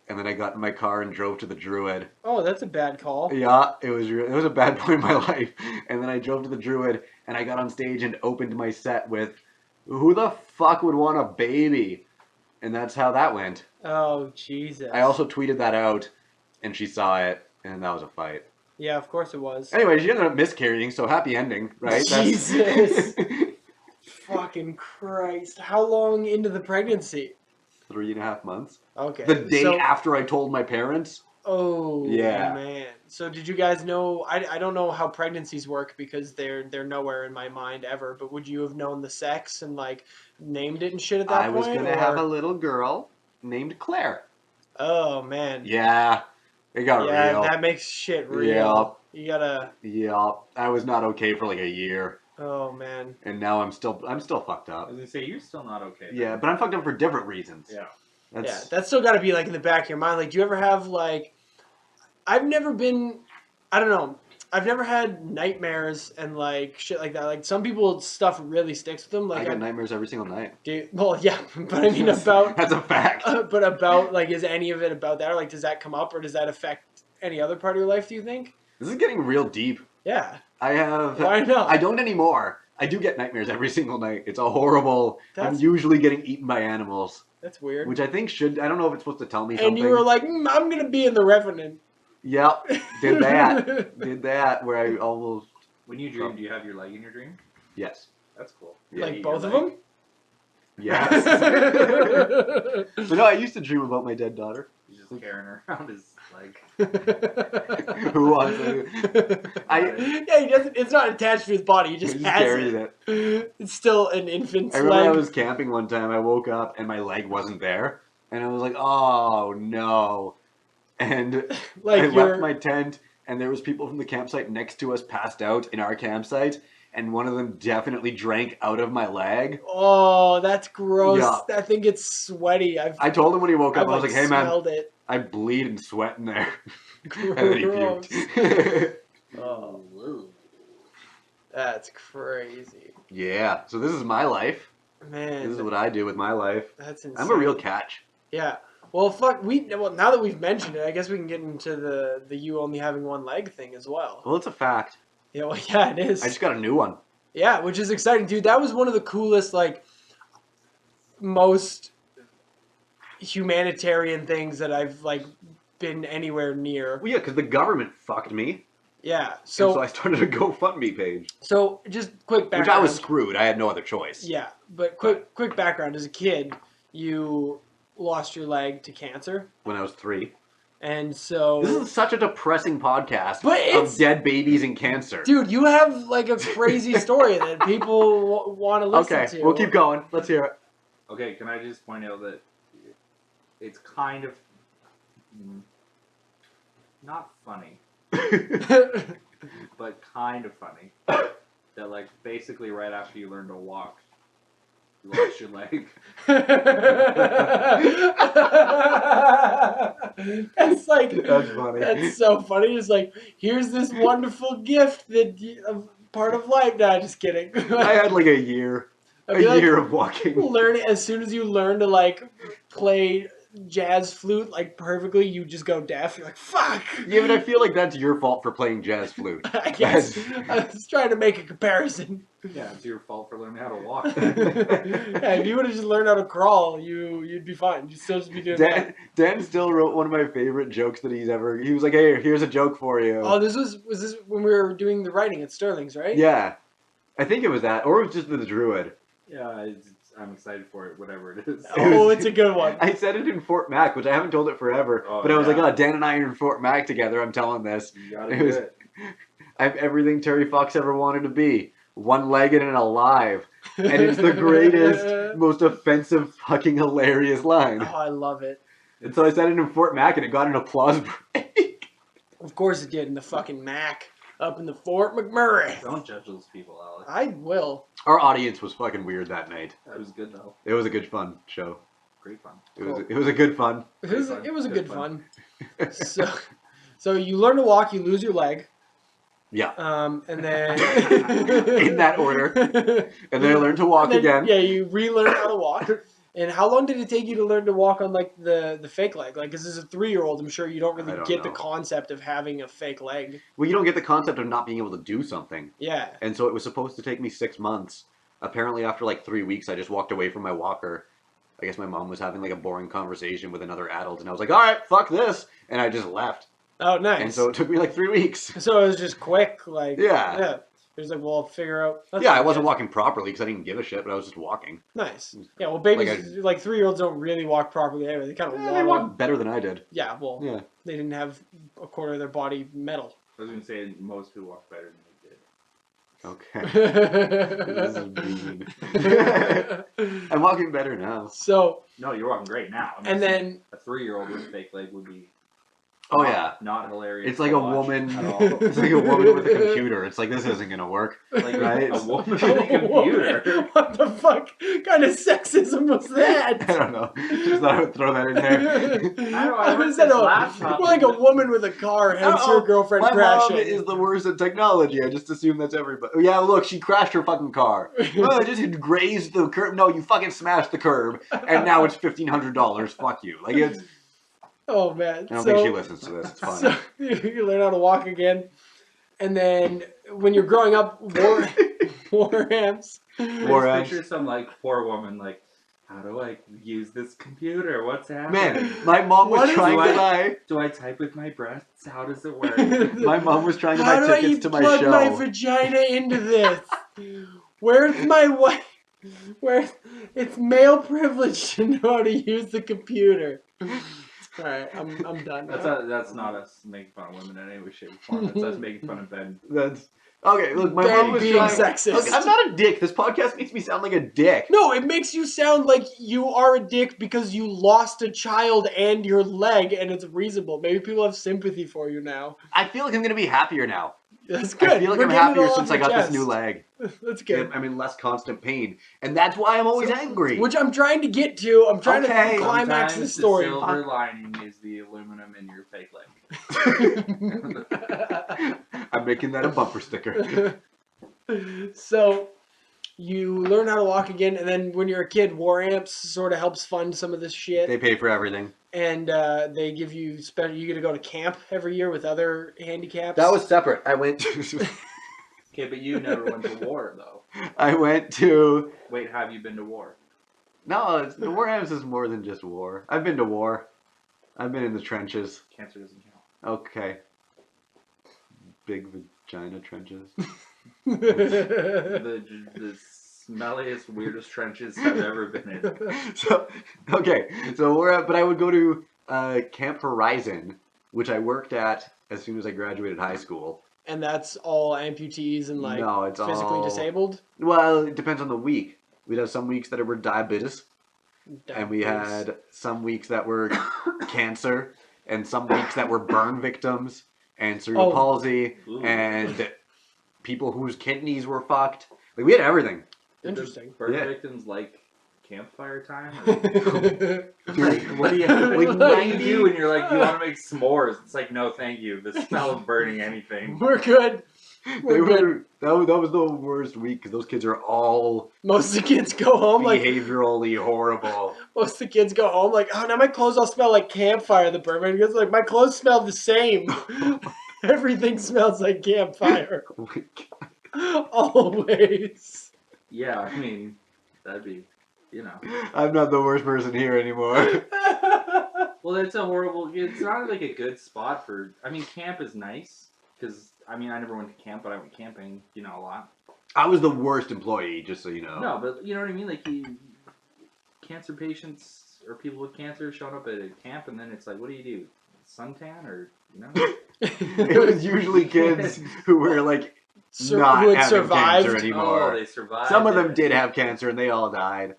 S3: and then I got in my car and drove to the Druid.
S1: Oh, that's a bad call.
S3: Yeah, it was a bad point in my life. And then I drove to the Druid, and I got on stage and opened my set with, who the fuck would want a baby? And that's how that went.
S1: Oh, Jesus.
S3: I also tweeted that out, and she saw it, and that was a fight.
S1: Yeah, of course it was.
S3: Anyway, she ended up miscarrying, so happy ending, right?
S1: Jesus. Fucking Christ. How long into the pregnancy?
S3: 3.5 months.
S1: Okay.
S3: The day
S1: so,
S3: after I told my parents.
S1: Oh,
S3: Yeah.
S1: man. So did you guys know, I don't know how pregnancies work because they're nowhere in my mind ever, but would you have known the sex and, like, named it and shit at that
S3: I
S1: point?
S3: was gonna have a little girl named Claire.
S1: Oh, man.
S3: Yeah, it got
S1: Yeah,
S3: real.
S1: that makes shit real. You gotta...
S3: Yeah, I was not okay for like a year,
S1: Oh, man.
S3: and now I'm still fucked
S2: I
S3: up.
S2: was gonna say you're still not okay. then.
S3: Yeah, but I'm fucked up for different reasons.
S2: Yeah.
S1: Yeah, that's still gotta be, like, in the back of your mind. Like, do you ever have, like... I've never been... I don't know. I've never had nightmares and like shit like that. Like some people, stuff really sticks with them. Like
S3: I get nightmares every single night.
S1: well, yeah, but I mean about
S3: That's a fact.
S1: but about like, is any of it about that, or like does that come up, or does that affect any other part of your life? Do you think?
S3: This is getting real deep.
S1: Yeah.
S3: I have.
S1: Why not?
S3: I don't anymore. I do get nightmares every single night. It's a horrible. I'm
S1: That's-
S3: usually getting eaten by animals,
S1: That's weird.
S3: which I think should. I don't know if it's supposed to tell me something.
S1: And you were like, I'm gonna be in the Revenant.
S3: Yep, did that. Did that where I almost.
S2: When you dream, do you have your leg in your dream?
S3: Yes.
S2: That's cool.
S3: Yeah.
S1: Like
S2: Your
S1: both of
S2: leg?
S1: them?
S3: Yes. But no, I used to dream about my dead daughter.
S2: He's just carrying her around his leg.
S3: Who wants to?
S1: Yeah, he doesn't. It's not attached to his body. He just
S3: Just
S1: has
S3: carried
S1: it.
S3: it.
S1: It's still an infant's
S3: I remember
S1: leg.
S3: I was camping one time. I woke up and my leg wasn't there, and I was like, "Oh no!" And
S1: Like
S3: I
S1: you're-
S3: left my tent, and there was people from the campsite next to us passed out in our campsite, and one of them definitely drank out of my leg.
S1: Oh, that's gross.
S3: Yeah.
S1: I think it's sweaty.
S3: I told him when he woke up,
S1: I've
S3: I was like, "Hey man,
S1: smelled it.
S3: I bleed and sweat in there," and then he
S1: Gross.
S3: puked.
S1: Oh, that's crazy,
S3: Yeah. So this is my life.
S1: man.
S3: This is what I do with my life.
S1: That's insane.
S3: I'm a real catch.
S1: Yeah. Well, fuck. Well, now that we've mentioned it, I guess we can get into the you only having one leg thing as well.
S3: Well, it's a fact.
S1: Yeah. Well, yeah, it is.
S3: I just got a new one.
S1: Yeah, which is exciting, dude. That was one of the coolest, like, most humanitarian things that I've like been anywhere near.
S3: Well, yeah, because the government fucked me.
S1: Yeah.
S3: And
S1: So,
S3: so I started a GoFundMe page.
S1: so just quick background.
S3: Which I was screwed. I had no other choice.
S1: Yeah, but quick background. As a kid, you lost your leg to cancer,
S3: When I was 3.
S1: and so
S3: This is such a depressing podcast
S1: But it's-
S3: of dead babies and cancer.
S1: dude, you have like a crazy story that people want to listen
S3: Okay,
S1: to.
S3: we'll keep going. Let's hear it.
S2: Okay, can I just point out that it's kind of not funny, but kind of funny that like basically right after you learn to walk, you lost your leg.
S1: That's like
S3: That's funny.
S1: That's so funny. It's like, here's this wonderful gift part of life. Nah, just kidding.
S3: I had like a year.
S1: I
S3: A
S1: feel like
S3: year of walking.
S1: as soon as you learn to like play jazz flute like perfectly, you just go deaf. You're like, fuck.
S3: Yeah, but I feel like that's your fault for playing jazz flute.
S1: I guess I was trying to make a comparison.
S2: Yeah, it's your fault for learning how to walk.
S1: Yeah, if you would have just learned how to crawl, you'd be fine. You'd still just be doing that.
S3: Dan still wrote one of my favorite jokes that he was like, "Hey, here's a joke for you."
S1: Oh, was this when we were doing the writing at Sterling's, right?
S3: Yeah. I think it was that, or it was just the druid.
S2: Yeah, I'm excited for it, whatever it is.
S1: Oh, it's a good one.
S3: I said it in Fort Mac, which I haven't told it forever.
S2: Oh,
S3: but I was
S2: yeah.
S3: like, "Oh, Dan and I are in Fort Mac together. I'm telling this.
S2: You gotta
S3: It
S2: do
S3: was-
S2: it.
S3: I have everything Terry Fox ever wanted to be: one-legged and alive." And it's the greatest, most offensive, fucking hilarious line.
S1: Oh, I love it.
S3: And so I said it in Fort Mac, and it got an applause break.
S1: Of course it did in the fucking Mac up in the Fort McMurray.
S2: Don't judge those people, Alex.
S1: I will.
S3: Our audience was fucking weird that night.
S2: That was good though.
S3: It was a good fun show.
S2: Great fun.
S3: It was a good fun.
S1: It was
S2: fun.
S1: it was a
S2: Good
S1: good fun. So you learn to walk, you lose your leg.
S3: Yeah.
S1: And then
S3: In that order. And then I learned to walk
S1: And then,
S3: again.
S1: Yeah, you relearn how to walk. And how long did it take you to learn to walk on like the fake leg? Like, because as a 3-year-old, I'm sure you don't really
S3: I don't
S1: get the
S3: know.
S1: concept of having a fake leg.
S3: Well, you don't get the concept of not being able to do something.
S1: Yeah.
S3: And so it was supposed to take me 6 months. Apparently, after like 3 weeks, I just walked away from my walker. I guess my mom was having like a boring conversation with another adult, and I was like, "All right, fuck this," and I just left.
S1: Oh, nice.
S3: And so it took me like 3 weeks.
S1: So it was just quick, like
S3: Yeah.
S1: It was like, well, I'll figure out. That's
S3: Yeah, I
S1: pretty
S3: wasn't
S1: good.
S3: walking properly because I didn't give a shit, but I was just walking.
S1: Nice. Yeah, well, babies
S3: Like
S1: like 3-year-olds don't really walk properly anyway. They kind of
S3: They walked better than I did.
S1: Yeah, well,
S3: Yeah.
S1: they didn't have a quarter of their body metal.
S2: I was gonna say most people walk better than
S3: Okay. This is mean. I'm walking better now.
S1: So
S2: they did. No, you're walking great now. I'm
S1: and
S2: just saying
S1: then
S2: a 3-year-old with a fake leg would be
S3: Oh yeah.
S2: Not hilarious.
S3: It's like
S2: to
S3: a
S2: watch
S3: woman.
S2: at all.
S3: It's like a woman with a computer. It's like this isn't gonna work.
S2: Like
S3: Right?
S2: a woman with
S1: A
S2: a computer.
S1: woman. What the fuck kind of sexism was
S3: I
S1: that?
S3: don't know. Just thought I would throw that in there.
S2: I know, I
S1: was
S2: heard
S1: that
S2: this laptop
S1: like a
S2: thing.
S1: woman with a car hence
S3: Oh,
S1: her girlfriend
S3: My
S1: crashing.
S3: mom is the worst at technology. I just assume that's everybody. Yeah, look, she crashed her fucking car. Oh, I just grazed the curb. No, you fucking smashed the curb, and now it's $1,500. Fuck you. Like it's.
S1: Oh man!
S3: I don't think she listens to this. It's fine.
S1: So you learn how to walk again, and then when you're growing up, war amps.
S3: War
S2: I
S3: amps.
S2: just picture some like poor woman like, how do I use this computer? What's happening?
S3: Man, my mom was
S1: What is
S3: trying to
S2: it?
S3: buy.
S2: Do I type with my breasts? How does it work?
S3: My mom was trying to
S1: How
S3: buy
S1: do I
S3: tickets to my
S1: plug
S3: show.
S1: my vagina into this? Where's my wife? Where it's male privilege to know how to use the computer. All right, I'm done.
S2: That's not us making fun of women in any way, shape, or form. That's us making fun of Ben.
S3: That's okay. Look, my
S1: Ben
S3: mom was
S1: being
S3: trying.
S1: sexist.
S3: Look, I'm not a dick. This podcast makes me sound like a dick.
S1: No, it makes you sound like you are a dick because you lost a child and your leg, and it's reasonable. Maybe people have sympathy for you now.
S3: I feel like I'm gonna be happier now.
S1: That's good.
S3: I feel like
S1: We're
S3: I'm
S1: getting it
S3: happier
S1: all
S3: since
S1: off
S3: I
S1: your
S3: got
S1: chest.
S3: this new leg.
S1: That's good.
S3: I'm in less constant pain, and that's why I'm always angry.
S1: Which I'm trying to get to. I'm trying
S3: Okay.
S1: to climax
S2: Sometimes
S1: the story.
S2: The silver lining is the aluminum in your fake leg.
S3: I'm making that a bumper sticker.
S1: So you learn how to walk again, and then when you're a kid, War Amps sort of helps fund some of this shit.
S3: They pay for everything.
S1: And they give you special. You get to go to camp every year with other handicaps.
S3: That was separate. I went to.
S2: Okay, but you never went to war, though.
S3: I went to.
S2: Wait, have you been to war?
S3: No, the War Amps is more than just war. I've been to war. I've been in the trenches.
S2: Cancer doesn't count.
S3: Okay. Big vagina trenches.
S2: The smelliest, weirdest trenches I've ever been in.
S3: So but I would go to Camp Horizon, which I worked at as soon as I graduated high school.
S1: And that's all amputees and like
S3: No, it's
S1: physically
S3: all
S1: disabled.
S3: Well, it depends on the week. We'd have some weeks that were diabetes, and we had some weeks that were cancer, and some weeks that were burn victims, and cerebral palsy,
S2: Ooh.
S3: and people whose kidneys were fucked. Like we had everything.
S1: Interesting.
S2: Burn
S3: Yeah.
S2: victims like campfire time? Or,
S3: Dude,
S2: what do you
S3: like
S2: do when you're like, you want to make s'mores? It's like, no, thank you. The smell of burning anything.
S1: We're good. We're good.
S3: That was the worst week because those kids are all
S1: Most of the kids go home like
S3: behaviorally horrible.
S1: most of the kids go home like, oh, now my clothes all smell like campfire. The Burman gets like, my clothes smell the same. Everything smells like campfire.
S3: Oh my God.
S1: Always.
S2: Yeah, I mean, that'd be, you know.
S3: I'm not the worst person here anymore.
S2: Well, it's not like a good spot for, I mean, camp is nice. Because, I mean, I never went to camp, but I went camping, a lot.
S3: I was the worst employee, just so you know.
S2: No, but you know what I mean? Like, cancer patients or people with cancer showing up at a camp, and then it's like, what do you do? Suntan or,
S3: It was usually kids who were like not
S1: who had
S3: having
S1: survived.
S3: cancer anymore.
S2: Oh, they survived.
S3: Some of them did have cancer and they all died.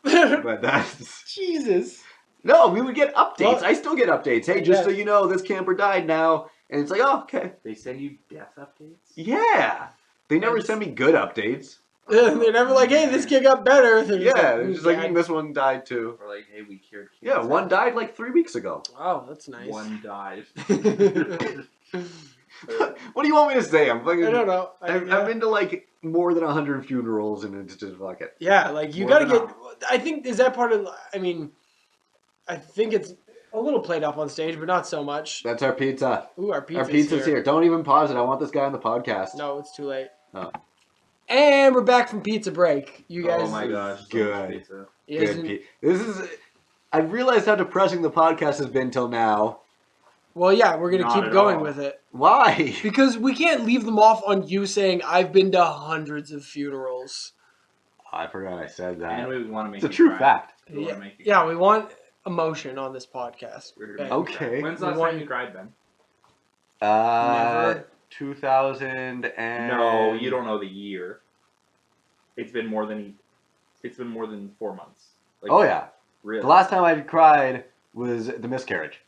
S3: But that's
S1: Jesus.
S3: no. We would get updates.
S1: Well,
S3: I still get updates. Hey, just so you know, this camper died now, and it's like, oh, okay,
S2: They send you death updates?
S3: yeah. They never send me good updates.
S1: They're never like, hey, this kid got better. They're just
S3: Yeah,
S1: like,
S3: they're just like,
S1: "Dad."
S3: this one died too.
S2: Or like, hey, we cured cancer.
S3: Yeah, one died like 3 weeks ago.
S1: Wow, that's nice.
S2: One died.
S3: What do you want me to say? I'm fucking.
S1: I don't know.
S3: I'm into like more than 100 funerals, and it's just fuck it.
S1: Yeah, like you
S2: More
S1: gotta
S2: than
S1: get. I think is that part of. I mean, I think it's a little played up on stage, but not so much.
S3: That's our pizza.
S1: Ooh, our pizza's,
S3: Our pizza's here. Don't even pause it. I want this guy on the podcast.
S1: No, it's too late.
S3: Oh.
S1: And we're back from pizza break. You guys.
S2: Oh my gosh. so
S3: Good.
S2: much pizza.
S1: Isn't-
S3: This is. I've realized how depressing the podcast has been till now.
S1: Well, yeah, we're gonna
S2: Not
S1: keep
S2: at
S1: going
S2: all.
S1: with it
S3: Why?
S1: because we can't leave them off on you saying I've been to hundreds of funerals.
S3: I forgot I said
S2: And
S3: that.
S2: we want to make
S3: It's a
S2: you
S3: true
S2: cry.
S3: fact.
S2: We wanna make you
S1: Yeah,
S2: cry.
S1: we want emotion on this podcast.
S2: We're
S1: Ben.
S2: gonna make you
S3: Okay.
S2: cry. When's the
S1: We
S2: last
S1: want
S2: time
S1: you-
S2: you cried, Ben?
S1: Never.
S3: 2000 and.
S2: No, you don't know the year. It's been more than 4 months. Like,
S3: Oh yeah.
S2: really?
S3: The last time I cried was the miscarriage.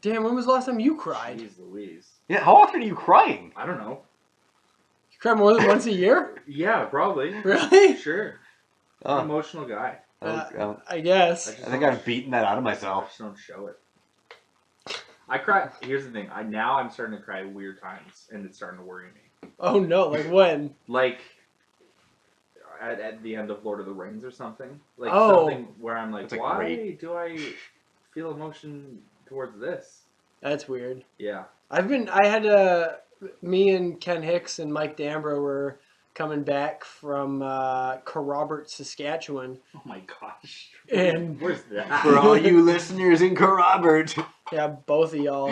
S1: Damn, when was the last time you cried?
S2: Jeez Louise.
S3: Yeah, how often are you crying?
S2: I don't know.
S1: You cry more than once a year?
S2: Yeah, probably.
S1: Really?
S2: Sure. I'm an
S3: Oh,
S2: emotional guy.
S1: I guess.
S2: I
S3: I
S2: just
S3: think
S2: don't
S3: I've beaten that out of
S2: I
S3: myself.
S2: just don't show it. I cry. Here's the thing. Now I'm starting to cry at weird times, and it's starting to worry me.
S1: Oh no, like when?
S2: Like at the end of Lord of the Rings or something. Like
S1: Oh.
S2: something where I'm like,
S3: That's a
S2: why
S3: great-
S2: do I feel emotion towards this?
S1: That's weird.
S2: Yeah.
S1: Me and Ken Hicks and Mike Dambro were coming back from Corrobert, Saskatchewan.
S2: Oh my gosh.
S1: And-
S2: Where's that?
S3: For all you listeners in Corrobert.
S1: Yeah, both of y'all.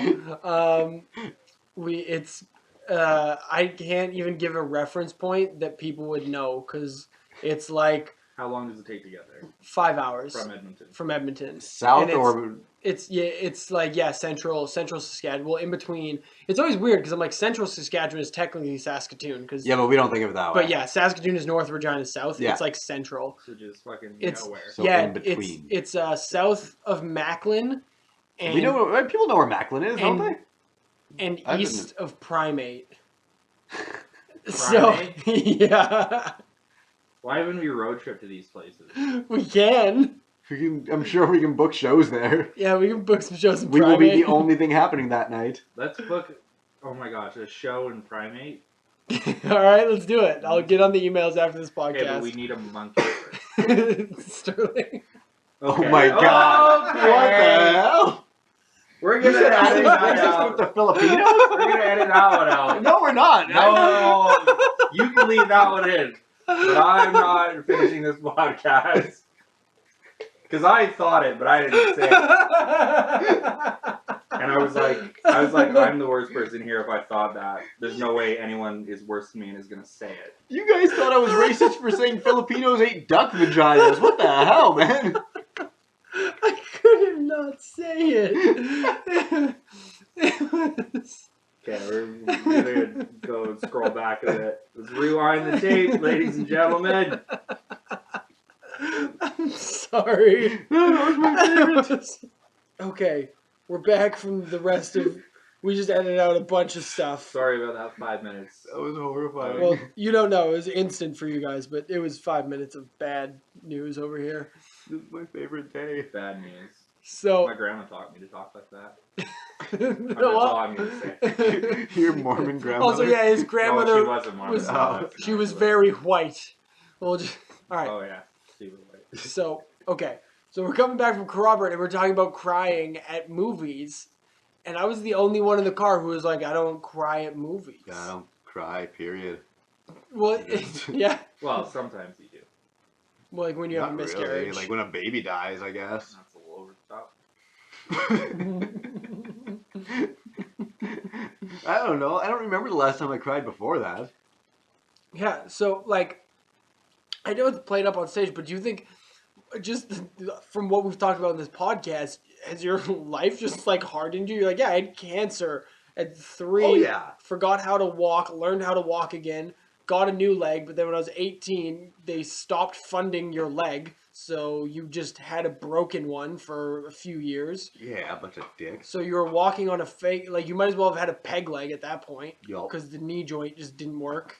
S1: I can't even give a reference point that people would know because it's like
S2: How long does it take to get there
S1: 5 hours
S2: from Edmonton?
S1: from Edmonton.
S3: South
S1: And
S3: or
S1: it's like central Saskatchewan. Well, in between. It's always weird because I'm like central Saskatchewan is technically Saskatoon because
S3: yeah, but we don't think of it that way.
S1: but yeah, Saskatoon is north, Regina south.
S3: Yeah.
S1: It's like central.
S2: So just fucking
S1: It's-
S2: nowhere.
S3: So
S1: yeah,
S3: in between.
S1: it's south of Macklin and
S3: we know people know where Macklin is, don't
S1: and-
S3: they?
S1: and
S3: I
S1: east of Primate.
S2: Primate?
S1: So yeah,
S2: Why haven't we road trip to these places?
S1: we can.
S3: I'm sure we can book shows there.
S1: Yeah, we can book some shows in
S3: We
S1: Primate.
S3: will be the only thing happening that night.
S2: Let's book. Oh my gosh, a show in Primate.
S1: All right, let's do it. I'll get on the emails after this
S2: Okay, but
S1: podcast.
S2: we need a monkey first.
S1: Sterling.
S3: Oh
S2: Okay.
S3: my god.
S2: Okay.
S3: What the hell?
S2: We're
S3: You
S2: gonna
S3: said
S2: edit
S3: this
S2: that
S3: racist with
S2: out.
S3: the Filipinos?
S2: We're gonna edit that one out.
S3: No, we're not.
S2: No, you can leave that one in, but I'm not finishing this podcast because I thought it, but I didn't say it. And I was like, I'm the worst person here if I thought that. There's no way anyone is worse than me and is gonna say it.
S3: You guys thought I was racist for saying Filipinos ate duck vaginas. What the hell, man?
S1: I couldn't not say it. It was...
S2: Okay, we're gonna go scroll back a bit. Let's rewind the tape, ladies and gentlemen.
S1: I'm sorry.
S3: That was my favorite.
S1: Okay, we're back from the rest of. We just edited out a bunch of stuff.
S2: Sorry about that 5 minutes.
S3: That was horrifying.
S1: Well, you don't know. It was instant for you guys, but it was 5 minutes of bad news over here.
S3: This is my favorite day.
S2: Bad news.
S1: So.
S2: My grandma taught me to talk like that.
S1: That's
S2: That's all I'm gonna say.
S3: Your Mormon grandmother.
S1: Also, yeah, his
S2: No,
S1: grandmother
S2: she wasn't Mormon.
S1: was.
S2: No,
S1: She was very white. Well, just, all right.
S2: Oh yeah, she was white.
S1: So, okay. So we're coming back from Corrobert and we're talking about crying at movies. And I was the only one in the car who was like, I don't cry at movies.
S3: Yeah, I don't cry, period.
S1: Well, yeah.
S2: Well, sometimes you do.
S1: Well, like when you have a
S3: Not really.
S1: miscarriage.
S3: Like when a baby dies, I guess.
S2: That's a little over the top.
S3: I don't know. I don't remember the last time I cried before that.
S1: Yeah, so, like, I know it's played up on stage, but do you think, just from what we've talked about in this podcast, has your life just, like, hardened you? You're like, yeah, I had cancer at 3.
S3: Oh, yeah.
S1: Forgot how to walk, learned how to walk again, got a new leg, but then when I was 18, they stopped funding your leg, so you just had a broken one for a few years.
S3: Yeah, a bunch of dicks.
S1: So you were walking on a fake, like, you might as well have had a peg leg at that point,
S3: Yup.
S1: because the knee joint just didn't work.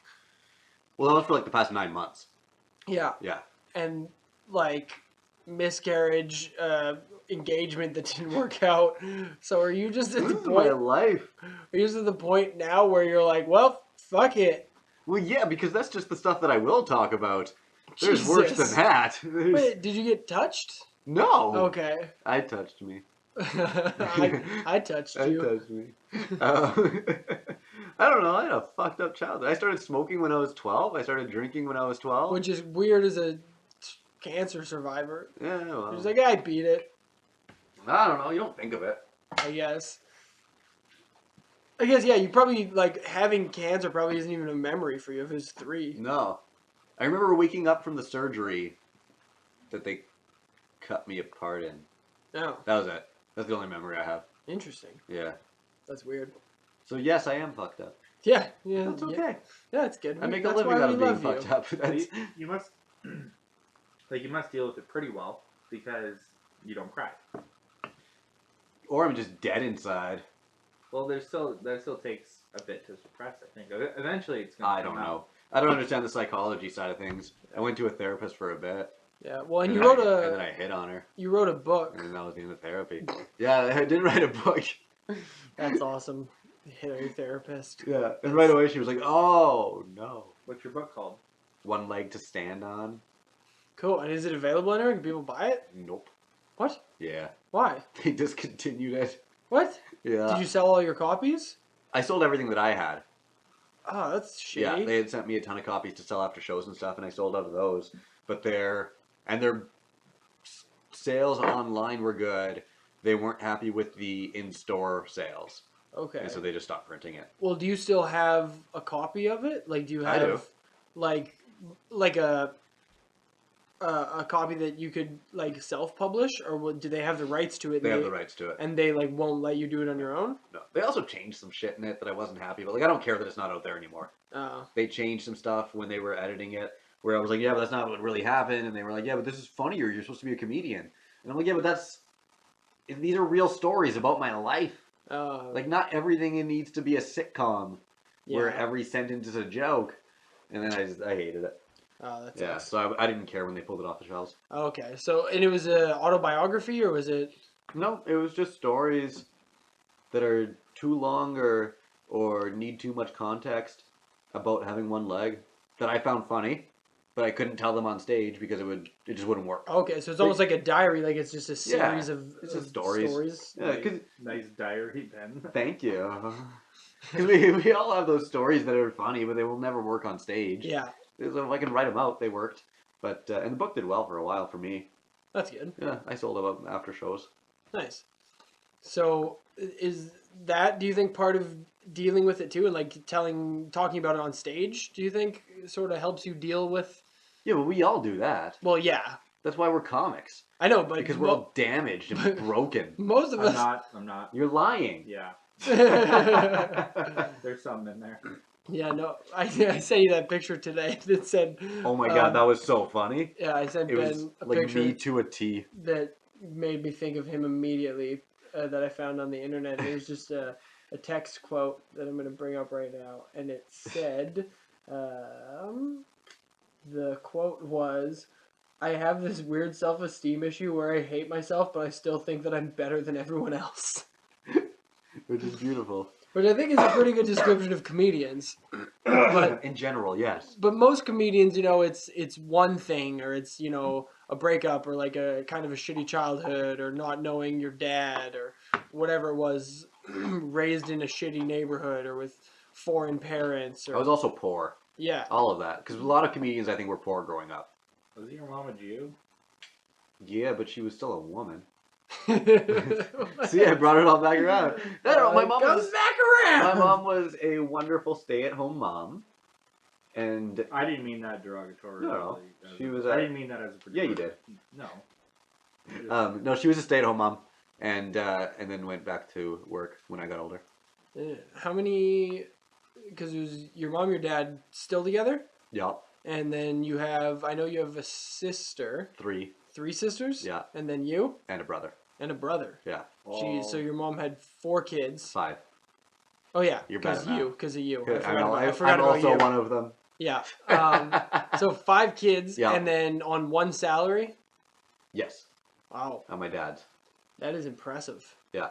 S3: Well, that was for like the past 9 months.
S1: Yeah.
S3: Yeah.
S1: And like miscarriage, engagement that didn't work out. So are you just at
S3: This
S1: the
S3: is my
S1: point?
S3: life.
S1: Are you just at the point now where you're like, well, fuck it.
S3: Well, yeah, because that's just the stuff that I will talk about. There's worse
S1: Jesus.
S3: than that. There's...
S1: Wait, did you get touched?
S3: No.
S1: Okay.
S3: I touched me.
S1: I touched
S3: I
S1: you.
S3: touched me. I don't know. I had a fucked up childhood. I started smoking when I was 12. I started drinking when I was 12.
S1: Which is weird as a cancer survivor.
S3: Yeah, well.
S1: You're just like, I beat it,
S3: I don't know. You don't think of it.
S1: I guess. I guess, yeah, you probably, like, having cancer probably isn't even a memory for you if it's 3.
S3: No. I remember waking up from the surgery that they cut me apart in.
S1: Oh,
S3: That was it. That's the only memory I have.
S1: interesting.
S3: Yeah.
S1: That's weird.
S3: So yes, I am fucked up.
S1: Yeah, yeah.
S3: That's
S1: yeah.
S3: okay.
S1: Yeah, it's good.
S3: I make a
S1: That's
S3: living
S1: why
S3: out
S1: we
S3: of being
S1: love
S3: fucked
S1: you.
S3: up. That's...
S2: You must, you must deal with it pretty well because you don't cry.
S3: Or I'm just dead inside.
S2: Well, that still takes a bit to suppress. I think eventually it's gonna.
S3: I don't know. I don't understand the psychology side of things. I went to a therapist for a bit.
S1: Yeah. Well, and
S3: And
S1: you
S3: then
S1: wrote
S3: and then I
S1: a
S3: hit on her.
S1: you wrote a book.
S3: And then that was the end of therapy. Yeah, I did write a book.
S1: That's awesome. Hit on your therapist.
S3: Yeah. And right away she was like, oh, no.
S2: What's your book called?
S3: One leg to stand on?
S1: Cool. And is it available anywhere? Can people buy it?
S3: Nope.
S1: What?
S3: Yeah.
S1: Why?
S3: They discontinued it.
S1: What?
S3: Yeah.
S1: Did you sell all your copies?
S3: I sold everything that I had.
S1: Oh, that's shitty.
S3: Yeah, they had sent me a ton of copies to sell after shows and stuff, and I sold out of those. But their sales online were good. They weren't happy with the in-store sales,
S1: Okay.
S3: and so they just stopped printing it.
S1: Well, do you still have a copy of it? Like, do you
S3: I
S1: have
S3: do.
S1: like a copy that you could like self-publish, or do they have the rights to it?
S3: They have the rights to it.
S1: and they like won't let you do it on your own.
S3: No, they also changed some shit in it that I wasn't happy about. Like, I don't care that it's not out there anymore. They changed some stuff when they were editing it, where I was like, yeah, but that's not what really happened, and they were like, yeah, but this is funnier. You're supposed to be a comedian, and I'm like, yeah, but these are real stories about my life. Like, not everything needs to be a sitcom where
S1: yeah.
S3: every sentence is a joke. And then I hated it.
S1: That's
S3: Yeah,
S1: awesome.
S3: so I didn't care when they pulled it off the shelves.
S1: Okay, so and it was a autobiography, or was it?
S3: No, it was just stories that are too long or need too much context about having one leg that I found funny, but I couldn't tell them on stage because it just wouldn't work.
S1: Okay, so it's almost like a diary, like it's just a series of
S3: it's just
S1: of
S3: stories. Yeah, cause,
S2: Nice diary pen.
S3: thank you. Because we all have those stories that are funny, but they will never work on stage.
S1: Yeah,
S3: So if I can write them out, they worked. But and the book did well for a while for me.
S1: that's good.
S3: Yeah, I sold them up after shows.
S1: Nice. So is that, do you think, part of dealing with it too, and like talking about it on stage? Do you think sort of helps you deal with?
S3: Yeah, but we all do that.
S1: Well, yeah,
S3: That's why we're comics.
S1: I know, but
S3: Because we're all damaged and broken.
S1: most of us.
S2: I'm not.
S3: You're lying.
S2: Yeah.
S1: Yeah,
S2: There's something in there.
S1: no, I sent you that picture today that said.
S3: Oh my god, that was so funny.
S1: Yeah, I sent
S3: It
S1: Ben
S3: was
S1: a
S3: like
S1: picture
S3: me to a T.
S1: that made me think of him immediately. That I found on the internet. It was just a text quote that I'm going to bring up right now, and it said, the quote was, "I have this weird self-esteem issue where I hate myself, but I still think that I'm better than everyone else."
S3: Which is beautiful.
S1: Which I think is a pretty good description of comedians. But
S3: in general, yes.
S1: But most comedians, it's one thing, or it's, a breakup, or like a kind of a shitty childhood, or not knowing your dad, or whatever it was, raised in a shitty neighborhood, or with foreign parents,
S3: I
S1: or
S3: was also poor.
S1: yeah.
S3: All of that. Because a lot of comedians, I think, were poor growing up.
S2: Was your mom a Jew?
S3: Yeah, but she was still a woman. See, I brought it all back around. No, my mom
S1: comes
S3: was
S1: back around.
S3: my mom was a wonderful stay-at-home mom, and
S2: I didn't mean that derogatorily.
S3: No, she was
S2: I didn't mean that as a.
S3: Yeah, you did.
S2: No.
S3: no, she was a stay-at-home mom, and then went back to work when I got older.
S1: How many? Because it was your mom, your dad still together,
S3: Yeah,
S1: and then I know you have a sister,
S3: 3,
S1: 3 sisters,
S3: yeah,
S1: and then you
S3: and a brother.
S1: and a brother.
S3: Yeah,
S1: Jeez, so your mom had 4 kids.
S3: 5.
S1: Oh yeah,
S3: You're
S1: because
S3: better now.
S1: because of you.
S3: I
S1: forgot
S3: I'm
S1: about
S3: also
S1: you.
S3: one of them.
S1: Yeah. So 5 kids,
S3: Yeah.
S1: and then on one salary.
S3: Yes,
S1: Wow,
S3: on my dad's.
S1: that is impressive.
S3: Yeah,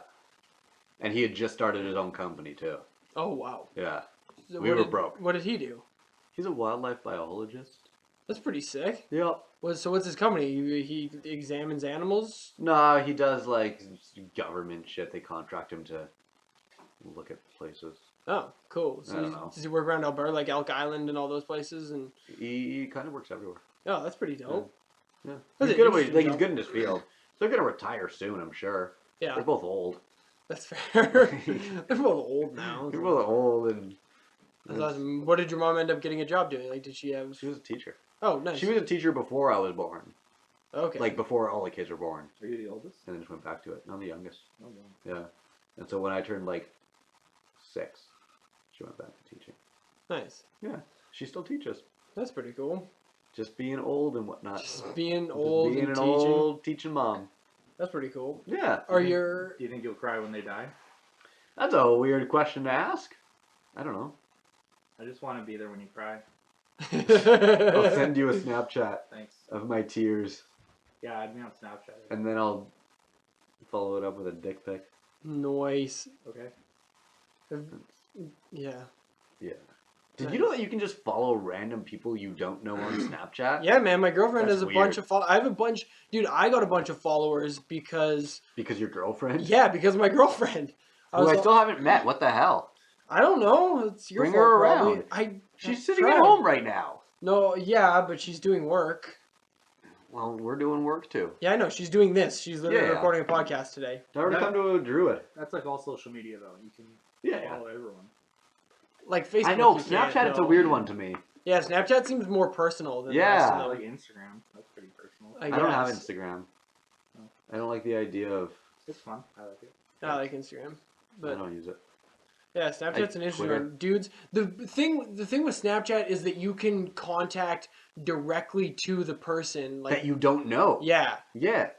S3: and he had just started his own company too.
S1: Oh wow.
S3: Yeah,
S1: So
S3: We were broke.
S1: What did he do?
S3: he's a wildlife biologist.
S1: That's pretty sick.
S3: Yep.
S1: So what's his company? He examines animals.
S3: No, he does like government shit. They contract him to look at places.
S1: Oh, cool. So
S3: I don't know.
S1: does he work around Alberta, like Elk Island and all those places? And
S3: He kind of works everywhere.
S1: oh, that's pretty dope.
S3: Yeah,
S1: That's
S3: he's
S1: an
S3: good. At,
S1: interesting
S3: like he's
S1: job.
S3: good in his field. They're gonna retire soon, I'm sure.
S1: Yeah,
S3: They're both old.
S1: that's fair. They're both old now.
S3: They're both old, and
S1: That's awesome. What did your mom end up getting a job doing? Like, did she have?
S3: she was a teacher.
S1: Oh, nice.
S3: She was a teacher before I was born.
S1: Okay.
S3: Like before all the kids were born,
S2: Are you the oldest?
S3: and then just went back to it. I'm the youngest.
S2: Oh, wow.
S3: Yeah, and so when I turned like 6, she went back to teaching.
S1: Nice.
S3: Yeah, she still teaches.
S1: That's pretty cool.
S3: Just being old and whatnot.
S1: Just being
S3: Just
S1: old
S3: being
S1: and
S3: an
S1: teaching.
S3: old teaching mom.
S1: That's pretty cool.
S3: Yeah.
S1: Are
S2: Do
S1: your
S2: you think you'll cry when they die?
S3: That's a weird question to ask. I don't know.
S2: I just want to be there when you cry.
S3: I'll send you a Snapchat
S2: Thanks.
S3: of my tears,
S2: Yeah, add me on Snapchat.
S3: and then I'll follow it up with a dick pic.
S1: Nice.
S2: Okay.
S1: Yeah.
S3: Yeah. Did you know that you can just follow random people you don't know on Snapchat?
S1: Yeah, man. My girlfriend
S3: That's
S1: has a bunch
S3: weird.
S1: of I have a bunch. Dude, I got a bunch of followers because
S3: Because your girlfriend?
S1: yeah, because of my girlfriend.
S3: Who I still haven't met. What the hell?
S1: I don't know. It's your
S3: Bring
S1: fault,
S3: her
S1: probably.
S3: around. She's
S1: I've
S3: sitting
S1: tried.
S3: at home right now.
S1: No, yeah, but she's doing work.
S3: Well, we're doing work too.
S1: Yeah, I know. She's doing this. She's literally
S3: Yeah.
S1: recording a podcast today.
S3: Tell her to come to a druid.
S2: That's like all social media, though. You can
S3: Yeah.
S2: follow everyone.
S1: Like Facebook.
S3: I know.
S1: you can't,
S3: Snapchat, it's a
S1: though.
S3: weird one to me.
S1: Yeah, Snapchat seems more personal than
S3: Yeah.
S1: the rest
S2: I
S1: of
S2: like
S1: them.
S2: Instagram. That's pretty personal.
S3: I don't have
S1: guess.
S3: Instagram.
S2: Oh.
S3: I don't like the idea of.
S2: It's fun. I like it.
S1: I like Instagram,
S3: I
S1: but
S3: don't use it.
S1: yeah, Snapchat's an interesting
S3: Twitter.
S1: one, dudes. The thing with Snapchat is that you can contact directly to the person. Like,
S3: That you don't know.
S1: yeah,
S3: Yeah.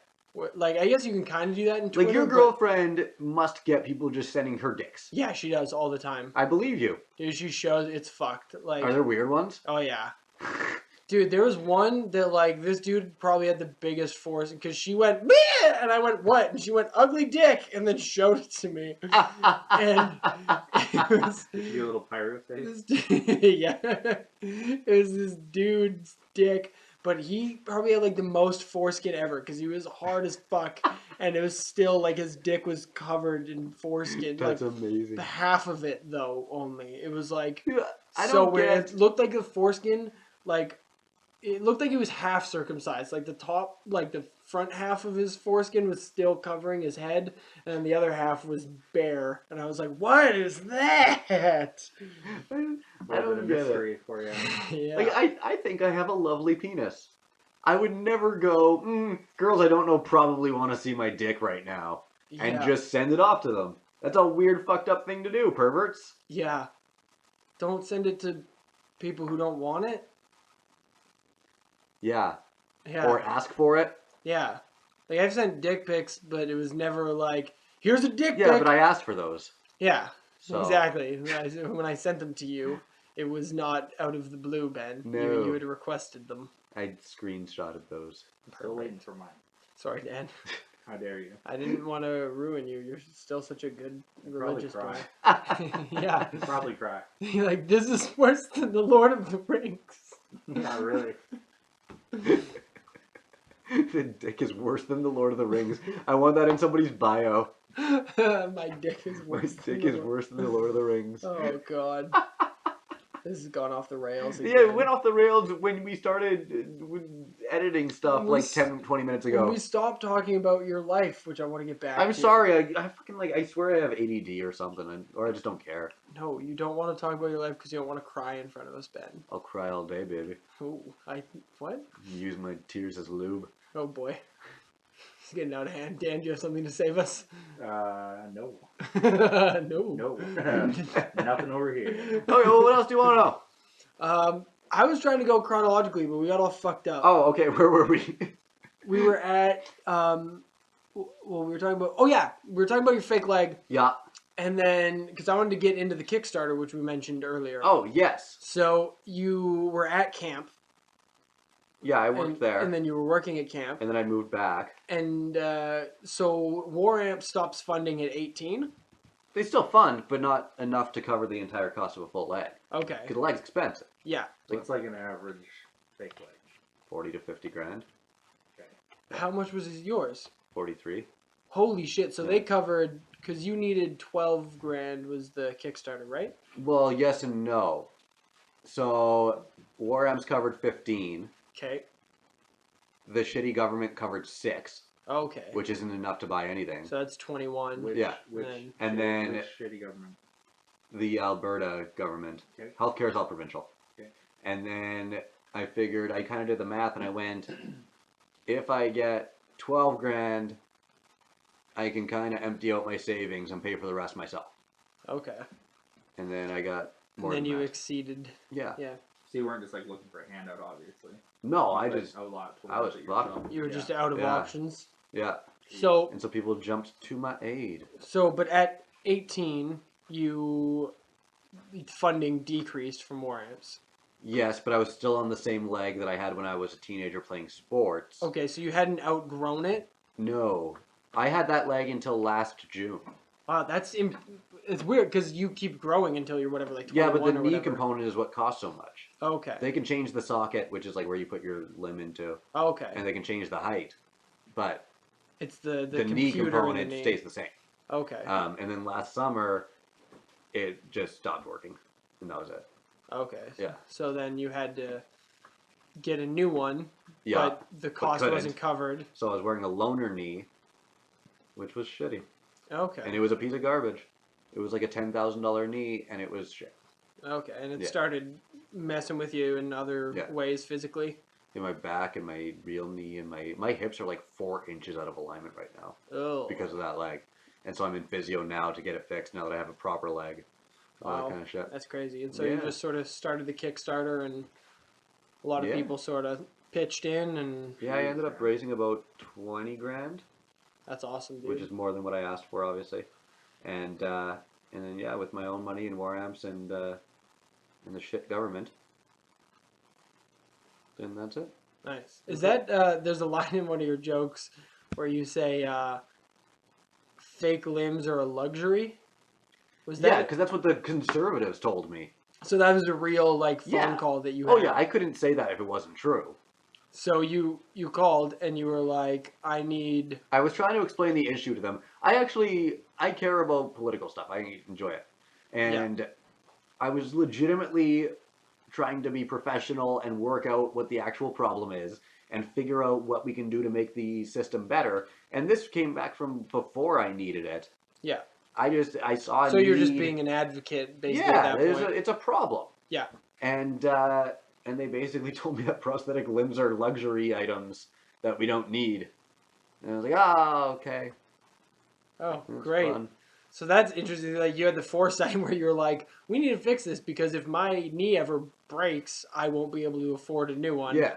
S1: like I guess you can kind of do that in Twitter.
S3: Like your
S1: but-
S3: girlfriend must get people just sending her dicks.
S1: yeah, she does all the time.
S3: I believe you.
S1: Dude, she shows it's fucked. Like,
S3: Are there weird ones?
S1: oh yeah. Dude, there was one that like this dude probably had the biggest force because she went Bleh! And I went what? And she went ugly dick and then showed it to me. And it was
S2: Did you do a little pyro face?
S1: yeah, it was this dude's dick, but he probably had like the most foreskin ever because he was hard as fuck, and it was still like his dick was covered in foreskin.
S3: That's
S1: like
S3: amazing.
S1: half of it though only. It was like
S3: Dude, I
S1: so
S3: don't
S1: weird.
S3: get.
S1: It looked like the foreskin like. It looked like he was half circumcised. Like the top, like the front half of his foreskin was still covering his head, and the other half was bare. And I was like, "What is that?"
S3: I
S2: A little bit
S3: don't
S2: of
S3: get it.
S2: mystery for you.
S1: Yeah.
S3: Like I think I have a lovely penis. I would never go. Girls I don't know probably want to see my dick right now, and
S1: Yeah.
S3: just send it off to them. That's a weird, fucked up thing to do, perverts.
S1: Yeah. Don't send it to people who don't want it.
S3: Yeah.
S1: Yeah.
S3: Or ask for it.
S1: Yeah. Like I've sent dick pics, but it was never like, here's a dick
S3: Yeah,
S1: pic.
S3: but I asked for those.
S1: Yeah.
S3: So.
S1: Exactly. When I sent them to you, it was not out of the blue, Ben.
S3: No.
S1: You had requested them.
S3: I screenshotted those.
S2: Still waiting for mine.
S1: Sorry, Dan.
S2: How dare you?
S1: I didn't want to ruin you. You're still such a good
S2: Probably
S1: religious
S2: cry.
S1: guy. Yeah.
S2: Probably cry.
S1: You're like, this is worse than the Lord of the Rings.
S2: Not really.
S3: The dick is worse than the Lord of the Rings. I want that in somebody's bio.
S1: My dick is
S3: My
S1: worse.
S3: dick
S1: than
S3: is
S1: the
S3: worse than the Lord of the Rings.
S1: Oh God. This has gone off the rails again.
S3: Yeah, it went off the rails when we started editing stuff
S1: We
S3: like
S1: s-
S3: 10, 20 minutes
S1: When
S3: ago.
S1: we stopped talking about your life, which I want to get back
S3: I'm
S1: to.
S3: sorry, I fucking I swear I have ADD or something, or I just don't care.
S1: No, you don't want to talk about your life because you don't want to cry in front of us, Ben.
S3: I'll cry all day, baby.
S1: Oh, what?
S3: Use my tears as lube.
S1: Oh boy. It's getting out of hand. Dan, do you have something to save us?
S2: No.
S1: No.
S2: No. Nothing over here.
S3: Okay, well, what else do you want to know?
S1: I was trying to go chronologically, but we got all fucked up.
S3: Oh, okay, where were we?
S1: We were at, well, we were talking about, oh yeah, we were talking about your fake leg,
S3: Yeah.
S1: and then, because I wanted to get into the Kickstarter, which we mentioned earlier.
S3: Oh, yes.
S1: So, you were at camp.
S3: Yeah, I worked
S1: and,
S3: there.
S1: And then you were working at camp.
S3: And then I moved back.
S1: And so, War Amp stops funding at 18.
S3: They still fund, but not enough to cover the entire cost of a full leg.
S1: Okay.
S3: Because the leg's expensive.
S1: Yeah.
S2: So it's like an average fake leg.
S3: 40 to 50 grand.
S2: Okay.
S1: How much was yours?
S3: 43.
S1: Holy shit. So
S3: Yeah.
S1: they covered, because you needed 12 grand was the Kickstarter, right?
S3: Well, yes and no. So, War Amps covered 15.
S1: Okay.
S3: The shitty government covered 6,
S1: Okay.
S3: which isn't enough to buy anything.
S1: So that's 21.
S2: Which,
S3: Yeah.
S2: Which,
S1: Then-
S3: And then-
S2: which shitty government?
S3: The Alberta government.
S2: Okay.
S3: Healthcare is all provincial.
S2: Okay.
S3: And then I figured, I kind of did the math and I went, if I get 12 grand, I can kind of empty out my savings and pay for the rest myself.
S1: Okay.
S3: And then I got more
S1: And then
S3: than
S1: you
S3: that.
S1: exceeded.
S3: Yeah.
S1: Yeah.
S2: So you weren't just like looking for a handout, obviously.
S3: No,
S2: You
S3: I
S2: put
S3: just,
S2: a lot
S3: I was
S2: towards it
S3: fucked.
S2: yourself.
S1: You were
S2: Yeah.
S1: just out of
S3: Yeah.
S1: options.
S3: Yeah.
S1: So
S3: And so people jumped to my aid.
S1: but at 18, funding decreased for more amps.
S3: Yes, but I was still on the same leg that I had when I was a teenager playing sports.
S1: Okay, so you hadn't outgrown it.
S3: No. I had that leg until last June.
S1: It's weird because you keep growing until you're whatever, like 21
S3: Yeah, but the
S1: or
S3: knee
S1: whatever.
S3: component is what costs so much.
S1: Okay.
S3: They can change the socket, which is like where you put your limb into,
S1: Okay.
S3: and they can change the height. But
S1: It's the
S3: the knee
S1: computer in the
S3: component
S1: knee.
S3: stays the same.
S1: Okay.
S3: And then last summer, it just stopped working, and that was it.
S1: Okay.
S3: Yeah.
S1: So then you had to get a new one,
S3: Yeah.
S1: but the cost
S3: couldn't.
S1: wasn't covered.
S3: So I was wearing a loaner knee, which was shitty,
S1: Okay.
S3: and it was a piece of garbage. It was like a $10,000 knee, and it was shit.
S1: Okay, and it
S3: Yeah.
S1: started messing with you in other
S3: Yeah.
S1: ways physically.
S3: In my back and my real knee and my hips are like 4 inches out of alignment right now
S1: Oh.
S3: because of that leg. And so I'm in physio now to get it fixed now that I have a proper leg. All
S1: Wow.
S3: that kind of shit.
S1: That's crazy. And so you
S3: Yeah.
S1: just sort of started the Kickstarter, and a lot of
S3: Yeah.
S1: people sort of pitched in, and
S3: Yeah, I ended up raising about 20 grand,
S1: that's awesome, dude.
S3: which is more than what I asked for, obviously. And then yeah, with my own money and war amps and the shit government, then that's it.
S1: Nice. Is that there's a line in one of your jokes where you say fake limbs are a luxury? Was
S3: Yeah,
S1: that
S3: because that's what the conservatives told me.
S1: so? That was a real like phone
S3: Yeah.
S1: call that you had.
S3: Oh yeah, I couldn't say that if it wasn't true.
S1: So you called and you were like, I need.
S3: I was trying to explain the issue to them. I care about political stuff. I enjoy it. And I was legitimately trying to be professional and work out what the actual problem is and figure out what we can do to make the system better. And this came back from before I needed it.
S1: Yeah.
S3: I saw a
S1: So you're just
S3: need.
S1: being an advocate, basically.
S3: Yeah,
S1: at that point.
S3: it's a problem.
S1: Yeah.
S3: And they basically told me that prosthetic limbs are luxury items that we don't need. And I was like, oh, okay.
S1: Oh,
S3: That's
S1: great.
S3: fun.
S1: So that's interesting. Like you had the foresight where you're like, we need to fix this because if my knee ever breaks, I won't be able to afford a new one.
S3: Yeah.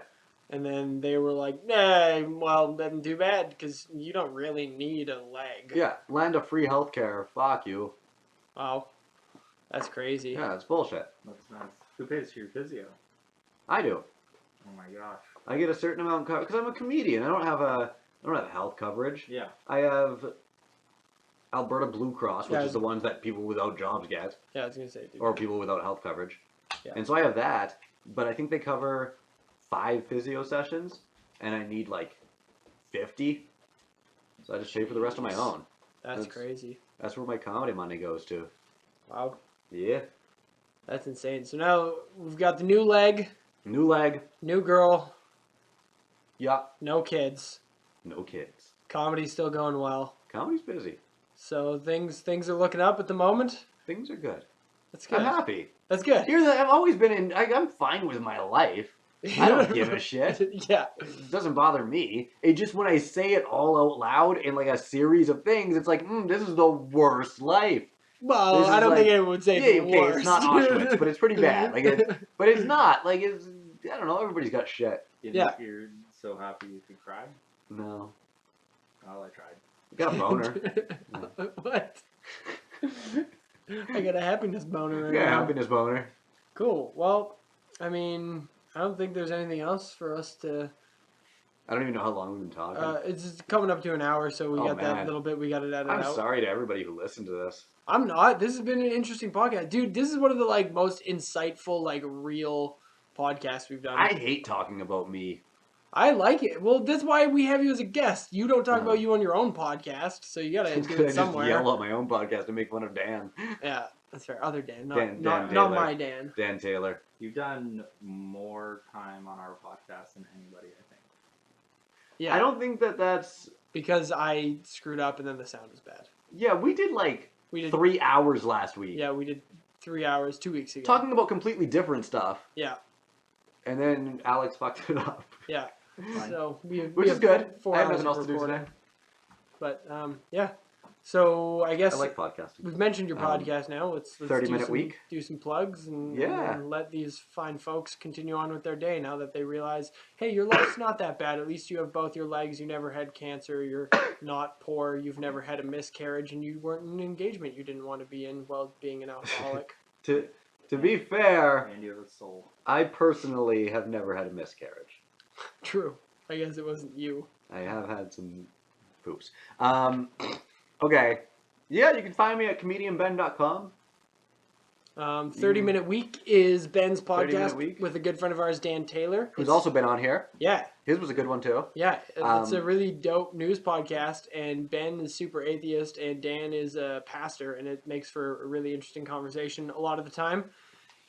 S1: And then they were like, nah, well, then too bad because you don't really need a leg.
S3: Yeah, land of free healthcare. Fuck you.
S1: Wow. That's crazy.
S3: Yeah, it's bullshit.
S2: That's nice. Who pays for your physio?
S3: I do.
S2: Oh my gosh.
S3: I get a certain amount because I'm a comedian. I don't have health coverage.
S2: Yeah.
S3: I have Alberta Blue Cross, which
S1: Yeah.
S3: is the ones that people without jobs get,
S1: Yeah, I was gonna say, dude.
S3: or people without health coverage.
S1: Yeah.
S3: And so I have that, but I think they cover 5 physio sessions, and I need like 50. So I just pay for the rest of my own.
S1: That's
S3: That's-
S1: crazy.
S3: That's where my comedy money goes to.
S1: Wow.
S3: Yeah.
S1: That's insane. So now we've got the new leg,
S3: New leg.
S1: new girl,
S3: Yeah.
S1: no kids.
S3: No kids.
S1: Comedy's still going well.
S3: Comedy's busy.
S1: So things are looking up at the moment.
S3: Things are good.
S1: That's good.
S3: I'm happy.
S1: That's good.
S3: I've always been in. I'm fine with my life. I don't give a shit.
S1: Yeah.
S3: It doesn't bother me. It just when I say it all out loud in like a series of things, it's like, this is the worst life.
S1: Well,
S3: This
S1: I
S3: is
S1: don't
S3: like-
S1: think anyone would say
S3: Yeah,
S1: the
S3: okay,
S1: worst.
S3: it's not Auschwitz, but it's pretty bad. But it's not. Like it's. I don't know. Everybody's got shit.
S2: You're so happy you could cry?
S3: No.
S2: Oh, I tried.
S3: You got a boner.
S1: What? I got a happiness boner right
S3: Yeah,
S1: now.
S3: happiness boner.
S1: Cool. Well, I mean, I don't think there's anything else for us to.
S3: I don't even know how long we've been talking.
S1: It's just coming up to an hour, so we
S3: Oh,
S1: got that
S3: man.
S1: little bit. We got it edited
S3: I'm
S1: out.
S3: sorry to everybody who listened to this.
S1: I'm not. This has been an interesting podcast, dude. This is one of the like most insightful, like real podcasts we've done.
S3: I hate talking about me.
S1: I like it. Well, that's why we have you as a guest. You don't talk
S3: No.
S1: about you on your own podcast, so you gotta do
S3: I
S1: it
S3: just
S1: somewhere.
S3: yell on my own podcast to make fun of Dan.
S1: Yeah, that's fair. Other Dan, not
S3: Dan
S1: not
S3: Taylor.
S1: my Dan.
S3: Dan Taylor.
S2: You've done more time on our podcast than anybody, I think.
S1: Yeah,
S3: I don't think that's.
S1: because I screwed up and then the sound was bad.
S3: Yeah, we did like
S1: We did
S3: 3 hours last week.
S1: Yeah, we did 3 hours 2 weeks ago.
S3: Talking about completely different stuff.
S1: Yeah,
S3: And then Alex fucked it up.
S1: yeah.
S2: Fine.
S1: So we
S3: Which is
S1: have
S3: good.
S1: 4
S3: I have
S1: hours
S3: nothing
S1: of
S3: else to do
S1: recording.
S3: today.
S1: But yeah, So I guess
S3: I like podcasting.
S1: we've mentioned your
S3: Um,
S1: podcast now. Let's
S3: 30-minute week.
S1: do some plugs and
S3: Yeah.
S1: then let these fine folks continue on with their day now that they realize, hey, your life's not that bad. At least you have both your legs. You never had cancer. You're not poor. You've never had a miscarriage, and you weren't in an engagement you didn't want to be in while being an alcoholic.
S3: To be fair,
S2: And you have a soul.
S3: I personally have never had a miscarriage.
S1: True. I guess it wasn't you.
S3: I have had some poops. Okay. Yeah, you can find me at comedianben.com.
S1: 30-minute week is Ben's
S3: 30-minute
S1: podcast
S3: week.
S1: with a good friend of ours, Dan Taylor.
S3: Who's
S1: It's-
S3: also been on here.
S1: yeah.
S3: His was a good one too.
S1: Yeah, it's a
S3: Um,
S1: really dope news podcast, and Ben is super atheist, and Dan is a pastor, and it makes for a really interesting conversation a lot of the time.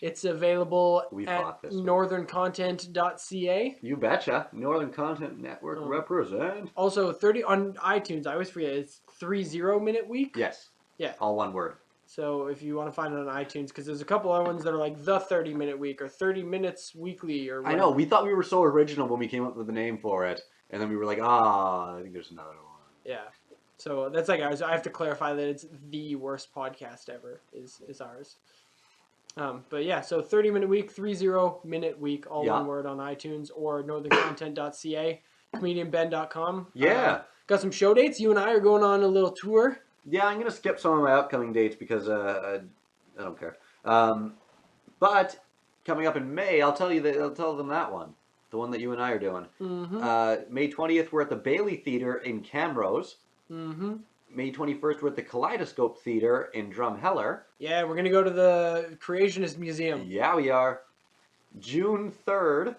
S1: It's available
S3: We
S1: at
S3: fought this week.
S1: northerncontent.ca.
S3: You betcha. Northern Content Network
S1: Oh.
S3: represent.
S1: Also, 30 on iTunes. I always forget it's 30-minute week.
S3: Yes.
S1: Yeah.
S3: All one word.
S1: So if you want to find it on iTunes, because there's a couple other ones that are like the 30-minute week or 30 minutes weekly or.
S3: I know. We thought we were so original when we came up with the name for it, and then we were like, I think there's another one.
S1: Yeah. So that's like ours. I have to clarify that it's the worst podcast ever is ours. But yeah, so 30-minute week, 30-minute week, all
S3: Yeah.
S1: one word on iTunes or northerncontent.ca, comedianben.com.
S3: Yeah.
S1: Got some show dates. You and I are going on a little tour.
S3: Yeah, I'm gonna skip some of my upcoming dates because I don't care. But coming up in May, I'll tell them that one, the one that you and I are doing.
S1: Mm-hmm.
S3: May 20th, we're at the Bailey Theater in Camrose.
S1: Mm-hmm.
S3: May 21st, we're at the Kaleidoscope Theater in Drumheller.
S1: Yeah, we're going to go to the Creationist Museum.
S3: Yeah, we are. June 3rd,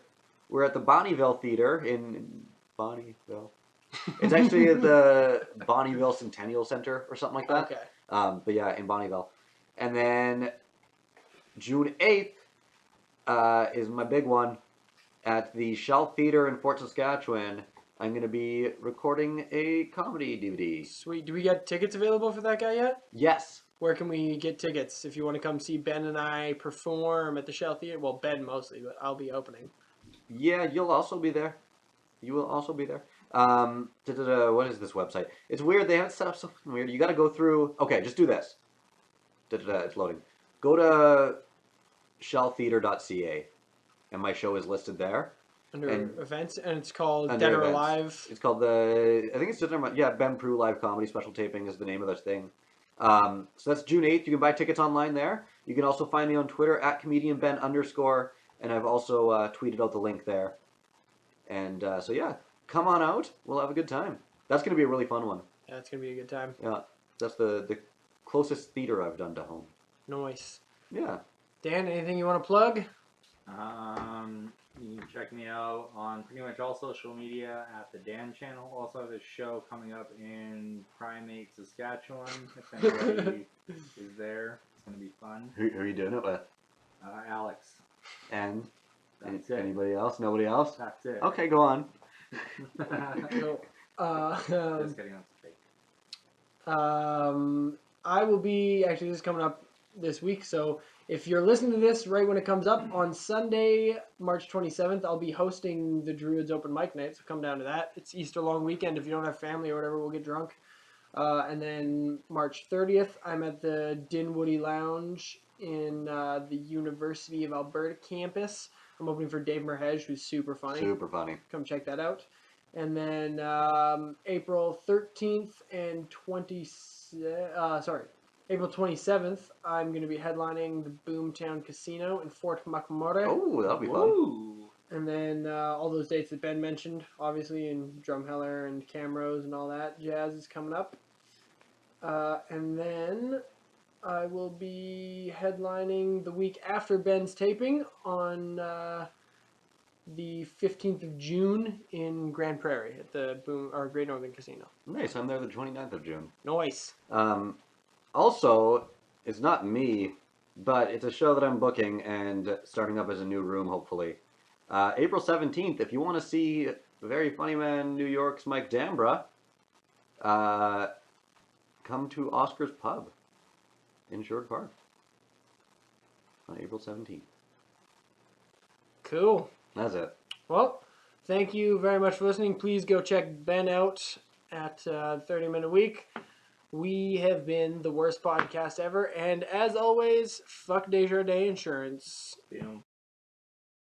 S3: we're at the Bonneville Theater in Bonneville. It's actually at the Bonneville Centennial Center or something like that.
S1: Okay.
S3: But yeah, in Bonneville. And then June 8th is my big one at the Shell Theater in Fort Saskatchewan. I'm going to be recording a comedy DVD.
S1: Sweet. Do we get tickets available for that guy yet?
S3: Yes.
S1: Where can we get tickets if you want to come see Ben and I perform at the Shell Theater? Well, Ben mostly, but I'll be opening.
S3: Yeah, you'll also be there. You will also be there. What is this website? It's weird. They have it set up so weird. You got to go through. Okay, just do this. It's loading. Go to shelltheater.ca, and my show is listed there.
S1: Under
S3: And-
S1: events, and it's called
S3: Under
S1: Dead or
S3: events.
S1: Alive.
S3: It's called I think it's just Ben Proulx Live Comedy Special Taping is the name of this thing. So that's June 8th. You can buy tickets online there. You can also find me on Twitter at comedianben_, and I've also tweeted out the link there. And so yeah, come on out. We'll have a good time. That's going to be a really fun one.
S1: Yeah, it's going to be a good time.
S3: Yeah, that's the closest theater I've done to home.
S1: Nice.
S3: Yeah.
S1: Dan, anything you want to plug?
S2: You can check me out on pretty much all social media at the Dan channel. Also have a show coming up in Primate, Saskatchewan. If anybody is there, it's going to be fun.
S3: Who are you doing it with?
S2: Alex.
S3: And
S2: That's it.
S3: anybody else? Nobody else?
S2: That's it.
S3: Okay, go on.
S1: Cool.
S2: Just kidding, that's fake.
S1: I will be actually this is coming up this week, so if you're listening to this right when it comes up on Sunday, March 27th, I'll be hosting the Druids Open Mic Night, so come down to that. It's Easter long weekend. If you don't have family or whatever, we'll get drunk. And then March 30th, I'm at the Dinwoody Lounge in the University of Alberta campus. I'm opening for Dave Merhej, who's super funny.
S3: Super funny.
S1: Come check that out. And then April 13th and April 27th, I'm going to be headlining the Boomtown Casino in Fort McMurray.
S3: Oh, that'll be fun.
S2: Woo!
S1: And then all those dates that Ben mentioned, obviously, in Drumheller and Camrose and all that jazz is coming up. And then I will be headlining the week after Ben's taping on the 15th of June in Grand Prairie at the Great Northern Casino.
S3: Nice. I'm there the 29th of June.
S1: Nice.
S3: Also, it's not me, but it's a show that I'm booking and starting up as a new room, hopefully. April 17th, if you want to see Very Funny Man New York's Mike Dambra, come to Oscar's Pub in Sherwood Park on April 17th.
S1: Cool.
S3: That's it.
S1: Well, thank you very much for listening. Please go check Ben out at 30 Minute Week. We have been the worst podcast ever, and as always, fuck Desjardins Insurance.
S2: Boom.